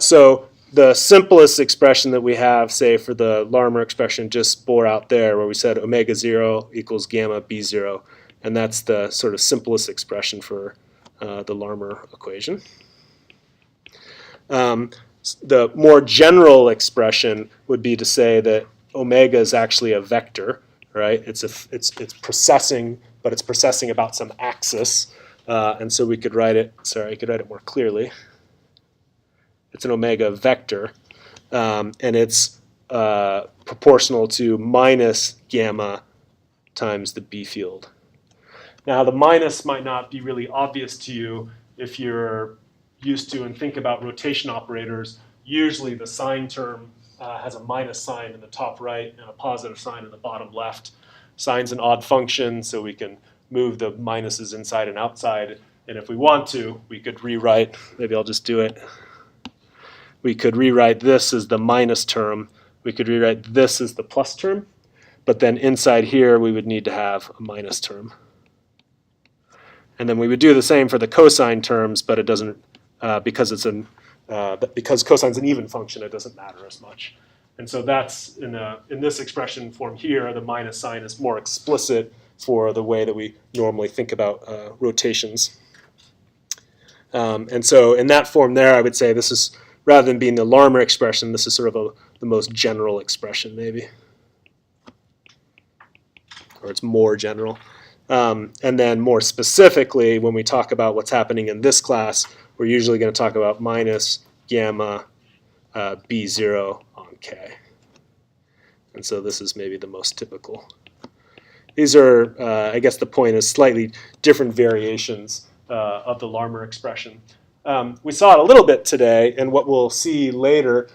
So the simplest expression that we have, say for the Larmor expression, just bore out there where we said omega 0 equals gamma b0. And that's the sort of simplest expression for the Larmor equation. The more general expression would be to say that omega is actually a vector, right? It's precessing, but it's precessing about some axis. And so we could write it, sorry, I could write it more clearly. It's an omega vector, and it's proportional to minus gamma times the B field. Now, the minus might not be really obvious to you if you're used to and think about rotation operators. Usually the sine term has a minus sign in the top right and a positive sign in the bottom left. Sine's an odd function, so we can move the minuses inside and outside. And if we want to, we could rewrite, maybe I'll just do it. We could rewrite this as the minus term. We could rewrite this as the plus term. But then inside here, we would need to have a minus term. And then we would do the same for the cosine terms, but it doesn't, because cosine's an even function, it doesn't matter as much. And so that's, in this expression form here, the minus sign is more explicit for the way that we normally think about rotations. And so in that form there, I would say this is, rather than being the Larmor expression, this is sort of the most general expression, maybe. Or it's more general. And then more specifically, when we talk about what's happening in this class, we're usually going to talk about minus gamma B0 on K. And so this is maybe the most typical. These are, I guess the point is, slightly different variations of the Larmor expression. We saw it a little bit today, and what we'll see later,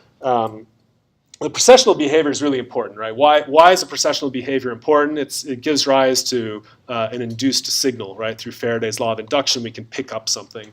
the precessional behavior is really important, right? Why is a precessional behavior important? It gives rise to an induced signal, right? Through Faraday's law of induction, we can pick up something.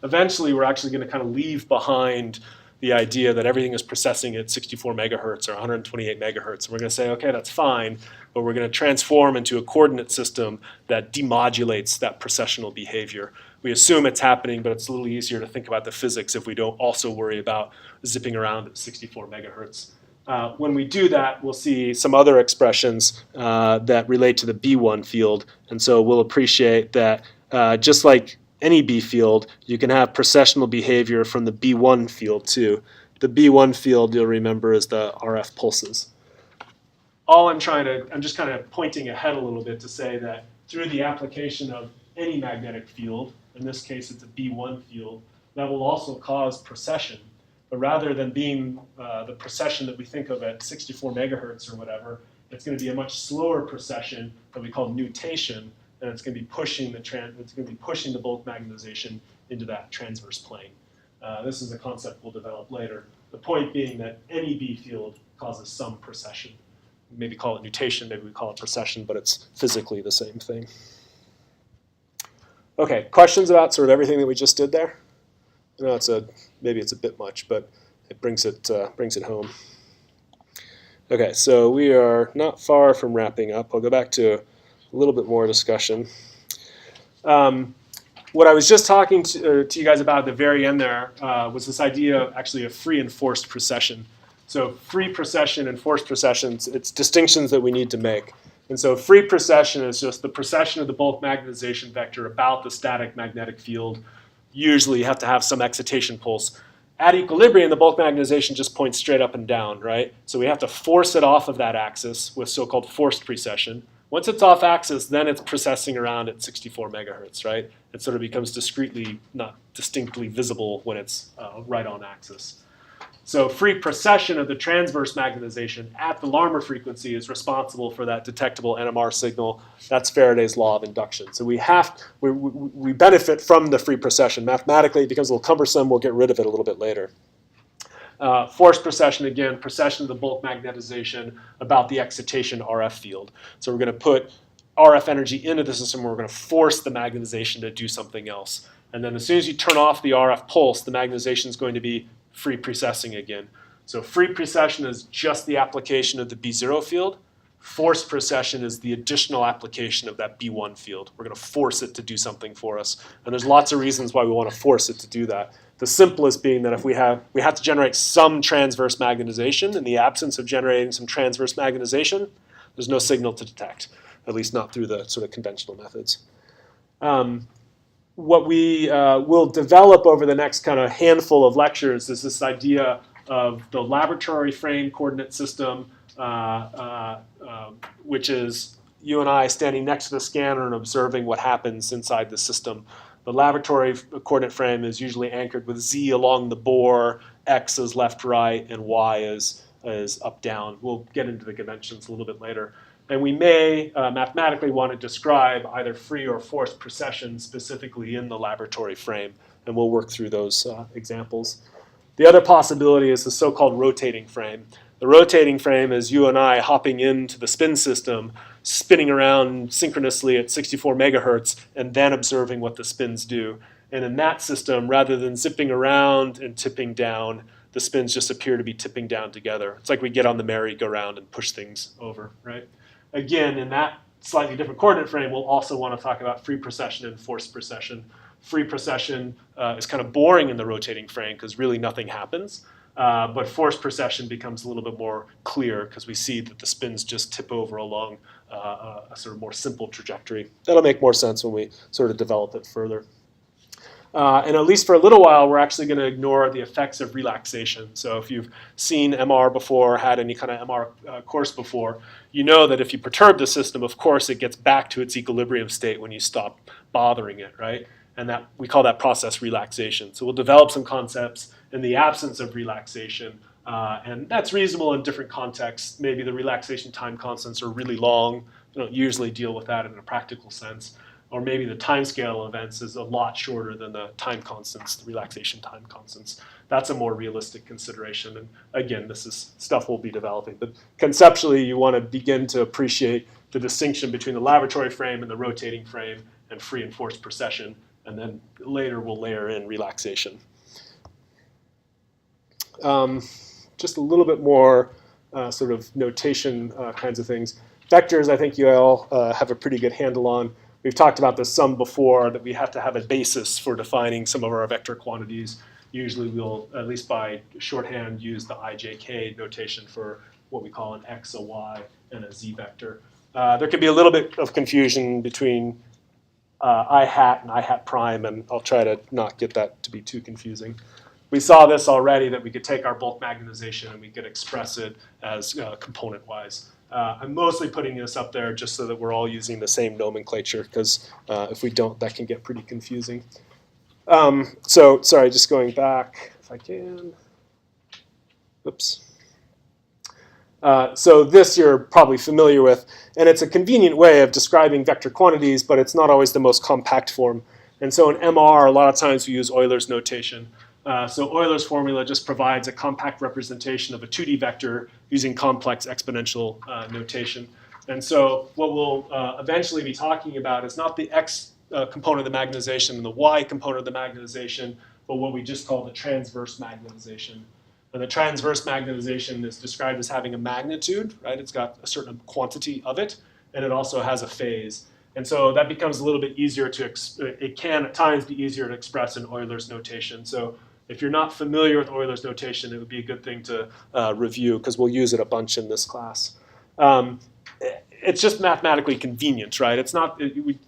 Eventually, we're actually going to kind of leave behind the idea that everything is precessing at 64 megahertz or 128 megahertz. And we're going to say, okay, that's fine, but we're going to transform into a coordinate system that demodulates that precessional behavior. We assume it's happening, but it's a little easier to think about the physics if we don't also worry about zipping around at 64 megahertz. When we do that, we'll see some other expressions that relate to the B1 field. And so we'll appreciate that just like any B field, you can have precessional behavior from the B1 field too. The B1 field, you'll remember, is the RF pulses. I'm just kind of pointing ahead a little bit to say that through the application of any magnetic field, in this case it's a B1 field, that will also cause precession, But rather than being the precession that we think of at 64 megahertz or whatever, it's going to be a much slower precession that we call nutation, and it's going to be pushing the bulk magnetization into that transverse plane. This is a concept we'll develop later. The point being that any B field causes some precession. Maybe call it nutation, maybe we call it precession, but it's physically the same thing. Okay, questions about sort of everything that we just did there? I know maybe it's a bit much, but it brings it home. Okay, so we are not far from wrapping up. I'll go back to a little bit more discussion. What I was just talking to you guys about at the very end there was this idea of actually a free and forced precession. So free precession and forced precessions, it's distinctions that we need to make. And so free precession is just the precession of the bulk magnetization vector about the static magnetic field. Usually you have to have some excitation pulse. At equilibrium, the bulk magnetization just points straight up and down, right? So we have to force it off of that axis with so-called forced precession. Once it's off axis, then it's precessing around at 64 megahertz, right? It sort of becomes discretely, not distinctly visible when it's right on axis. So free precession of the transverse magnetization at the Larmor frequency is responsible for that detectable NMR signal. That's Faraday's law of induction. So we benefit from the free precession. Mathematically, it becomes a little cumbersome. We'll get rid of it a little bit later. Forced precession, again, precession of the bulk magnetization about the excitation RF field. So we're going to put RF energy into the system. We're going to force the magnetization to do something else. And then as soon as you turn off the RF pulse, the magnetization is going to be free precessing again. So free precession is just the application of the B0 field. Forced precession is the additional application of that B1 field. We're going to force it to do something for us. And there's lots of reasons why we want to force it to do that. The simplest being that if we have to generate some transverse magnetization. In the absence of generating some transverse magnetization, there's no signal to detect, at least not through the sort of conventional methods. What we will develop over the next kind of handful of lectures is this idea of the laboratory frame coordinate system, which is you and I standing next to the scanner and observing what happens inside the system. The laboratory coordinate frame is usually anchored with Z along the bore, X is left, right, and Y is up, down. We'll get into the conventions a little bit later. And we may mathematically want to describe either free or forced precession specifically in the laboratory frame. And we'll work through those examples. The other possibility is the so-called rotating frame. The rotating frame is you and I hopping into the spin system, spinning around synchronously at 64 megahertz, and then observing what the spins do. And in that system, rather than zipping around and tipping down, the spins just appear to be tipping down together. It's like we get on the merry-go-round and push things over, right? Again, in that slightly different coordinate frame, we'll also want to talk about free precession and forced precession. Free precession is kind of boring in the rotating frame because really nothing happens. But forced precession becomes a little bit more clear because we see that the spins just tip over along a sort of more simple trajectory. That'll make more sense when we sort of develop it further. And at least for a little while, we're actually going to ignore the effects of relaxation. So if you've seen MR before, had any kind of MR course before, you know that if you perturb the system, of course, it gets back to its equilibrium state when you stop bothering it, right? And that we call that process relaxation. So we'll develop some concepts in the absence of relaxation. And that's reasonable in different contexts. Maybe the relaxation time constants are really long. We don't usually deal with that in a practical sense. Or maybe the time scale of events is a lot shorter than the time constants, the relaxation time constants. That's a more realistic consideration. And again, this is stuff we'll be developing. But conceptually, you want to begin to appreciate the distinction between the laboratory frame and the rotating frame and free and forced precession. And then later we'll layer in relaxation. Just a little bit more sort of notation kinds of things. Vectors, I think you all have a pretty good handle on. We've talked about this some before, that we have to have a basis for defining some of our vector quantities. Usually we'll, at least by shorthand, use the IJK notation for what we call an X, a Y, and a Z vector. There can be a little bit of confusion between I hat and I hat prime, and I'll try to not get that to be too confusing. We saw this already, that we could take our bulk magnetization and we could express it as component-wise. I'm mostly putting this up there just so that we're all using the same nomenclature, because if we don't, that can get pretty confusing. So, sorry, just going back, if I can. Oops. So this you're probably familiar with, and it's a convenient way of describing vector quantities, but it's not always the most compact form. And so in MR, a lot of times we use Euler's notation. So Euler's formula just provides a compact representation of a 2D vector using complex exponential notation. And so what we'll eventually be talking about is not the x component of the magnetization and the y component of the magnetization, but what we just call the transverse magnetization. And the transverse magnetization is described as having a magnitude, right? It's got a certain quantity of it, and it also has a phase. And so that becomes a little bit easier to, it can at times be easier to express in Euler's notation. So if you're not familiar with Euler's notation, it would be a good thing to review, because we'll use it a bunch in this class. It's just mathematically convenient, right? It's not,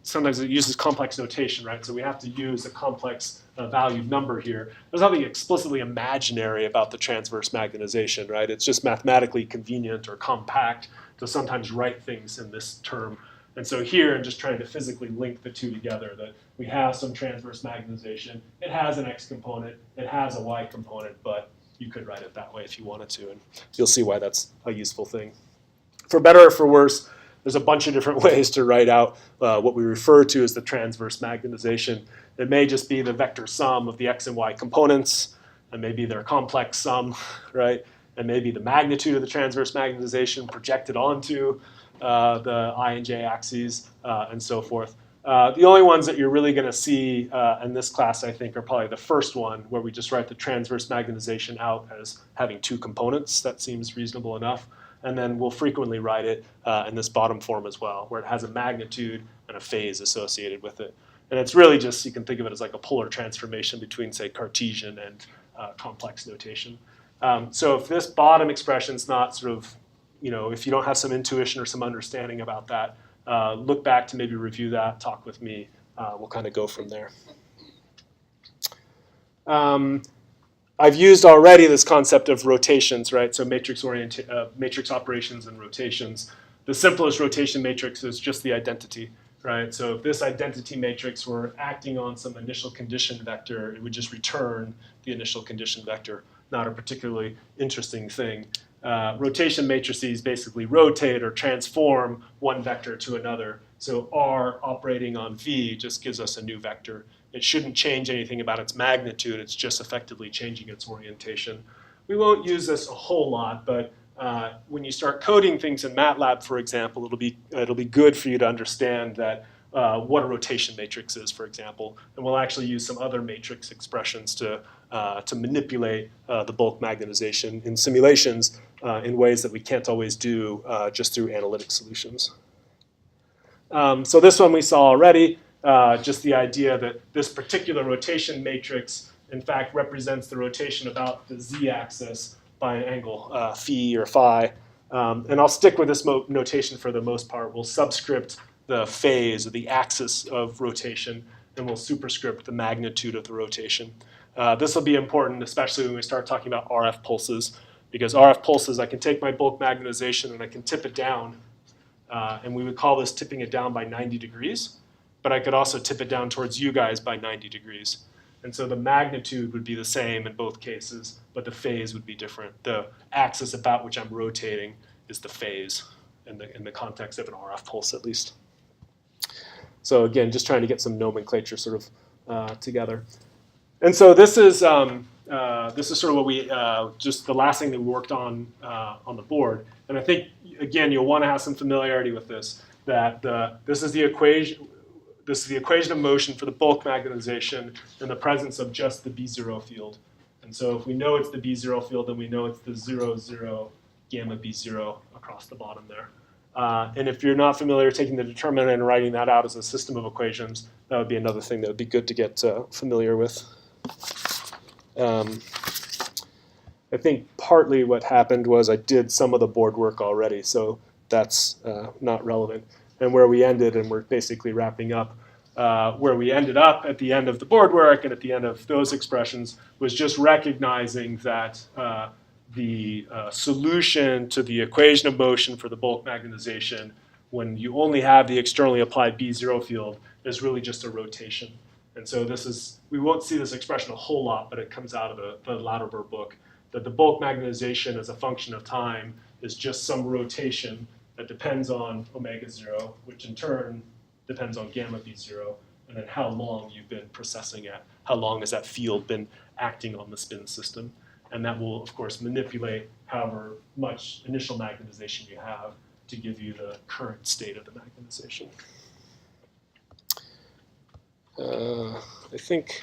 sometimes it uses complex notation, right? So we have to use a complex valued number here. There's nothing explicitly imaginary about the transverse magnetization, right? It's just mathematically convenient or compact to sometimes write things in this term. And so here, I'm just trying to physically link the two together, that we have some transverse magnetization. It has an x component, it has a y component, but you could write it that way if you wanted to, and you'll see why that's a useful thing. For better or for worse, there's a bunch of different ways to write out what we refer to as the transverse magnetization. It may just be the vector sum of the x and y components, and maybe their complex sum, right? And maybe the magnitude of the transverse magnetization projected onto the I and j axes, and so forth. The only ones that you're really going to see in this class, I think, are probably the first one, where we just write the transverse magnetization out as having two components. That seems reasonable enough. And then we'll frequently write it in this bottom form as well, where it has a magnitude and a phase associated with it. And it's really just, you can think of it as like a polar transformation between, say, Cartesian and complex notation. So if this bottom expression's not sort of, if you don't have some intuition or some understanding about that, look back to maybe review that, talk with me. We'll kind of go from there. I've used already this concept of rotations, right? So matrix operations and rotations. The simplest rotation matrix is just the identity, right? So if this identity matrix were acting on some initial condition vector, it would just return the initial condition vector. Not a particularly interesting thing. Rotation matrices basically rotate or transform one vector to another. So R operating on V just gives us a new vector. It shouldn't change anything about its magnitude. It's just effectively changing its orientation. We won't use this a whole lot, but when you start coding things in MATLAB, for example, it'll be good for you to understand that what a rotation matrix is, for example. And we'll actually use some other matrix expressions to manipulate the bulk magnetization in simulations in ways that we can't always do just through analytic solutions. So this one we saw already. Just the idea that this particular rotation matrix, in fact, represents the rotation about the z-axis by an angle, phi or phi. And I'll stick with this notation for the most part. We'll subscript the phase or the axis of rotation, and we'll superscript the magnitude of the rotation. This will be important, especially when we start talking about RF pulses, because RF pulses, I can take my bulk magnetization and I can tip it down, and we would call this tipping it down by 90 degrees. But I could also tip it down towards you guys by 90 degrees. And so the magnitude would be the same in both cases, but the phase would be different. The axis about which I'm rotating is the phase in the context of an RF pulse, at least. So again, just trying to get some nomenclature sort of together. And so this is sort of what we, just the last thing that we worked on the board. And I think, again, you'll want to have some familiarity with this, that this is the equation. This is the equation of motion for the bulk magnetization in the presence of just the B0 field. And so if we know it's the B0 field, then we know it's the 0, 0, gamma B0 across the bottom there. And if you're not familiar taking the determinant and writing that out as a system of equations, that would be another thing that would be good to get familiar with. I think partly what happened was I did some of the board work already, so that's not relevant. And where we ended, and we're basically wrapping up, where we ended up at the end of the board work and at the end of those expressions was just recognizing that the solution to the equation of motion for the bulk magnetization, when you only have the externally applied B0 field, is really just a rotation. And so this is, we won't see this expression a whole lot, but it comes out of the Larmor book, that the bulk magnetization as a function of time is just some rotation that depends on omega 0, which in turn depends on gamma b0, and then how long you've been processing at, how long has that field been acting on the spin system. And that will, of course, manipulate however much initial magnetization you have to give you the current state of the magnetization. I think,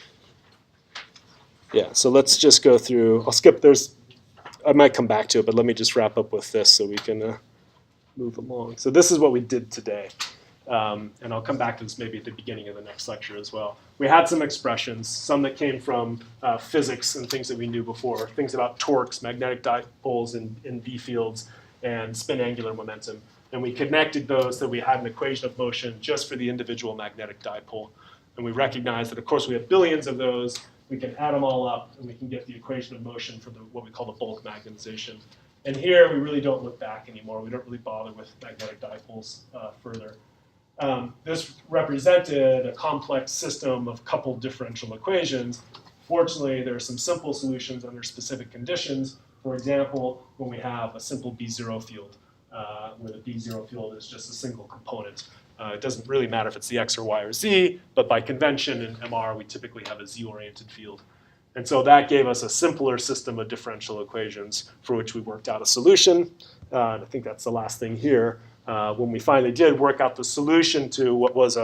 yeah, so let's just go through, I'll skip, I might come back to it, but let me just wrap up with this so we can move along. So this is what we did today. And I'll come back to this maybe at the beginning of the next lecture as well. We had some expressions, some that came from physics and things that we knew before, things about torques, magnetic dipoles in B fields, and spin angular momentum. And we connected those so we had an equation of motion just for the individual magnetic dipole. And we recognized that, of course, we have billions of those. We can add them all up, and we can get the equation of motion for what we call the bulk magnetization. And here, we really don't look back anymore. We don't really bother with magnetic dipoles further. This represented a complex system of coupled differential equations. Fortunately, there are some simple solutions under specific conditions. For example, when we have a simple B0 field, where the B0 field is just a single component. It doesn't really matter if it's the X or Y or Z, but by convention in MR, we typically have a Z-oriented field. And so that gave us a simpler system of differential equations for which we worked out a solution. And I think that's the last thing here. When we finally did work out the solution to what was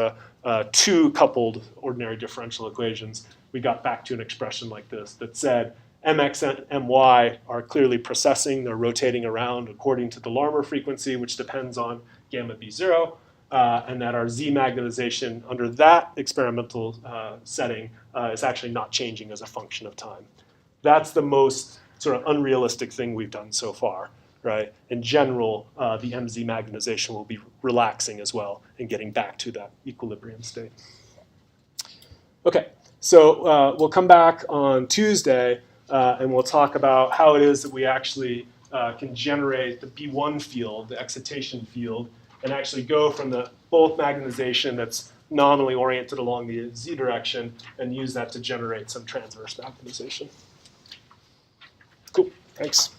two coupled ordinary differential equations, we got back to an expression like this that said Mx and My are clearly precessing, they're rotating around according to the Larmor frequency, which depends on gamma B0, and that our Z magnetization under that experimental setting is actually not changing as a function of time. That's the most sort of unrealistic thing we've done so far. Right? In general, the MZ magnetization will be relaxing as well and getting back to that equilibrium state. Okay, so we'll come back on Tuesday and we'll talk about how it is that we actually can generate the B1 field, the excitation field, and actually go from the bulk magnetization that's nominally oriented along the Z direction and use that to generate some transverse magnetization. Cool, thanks.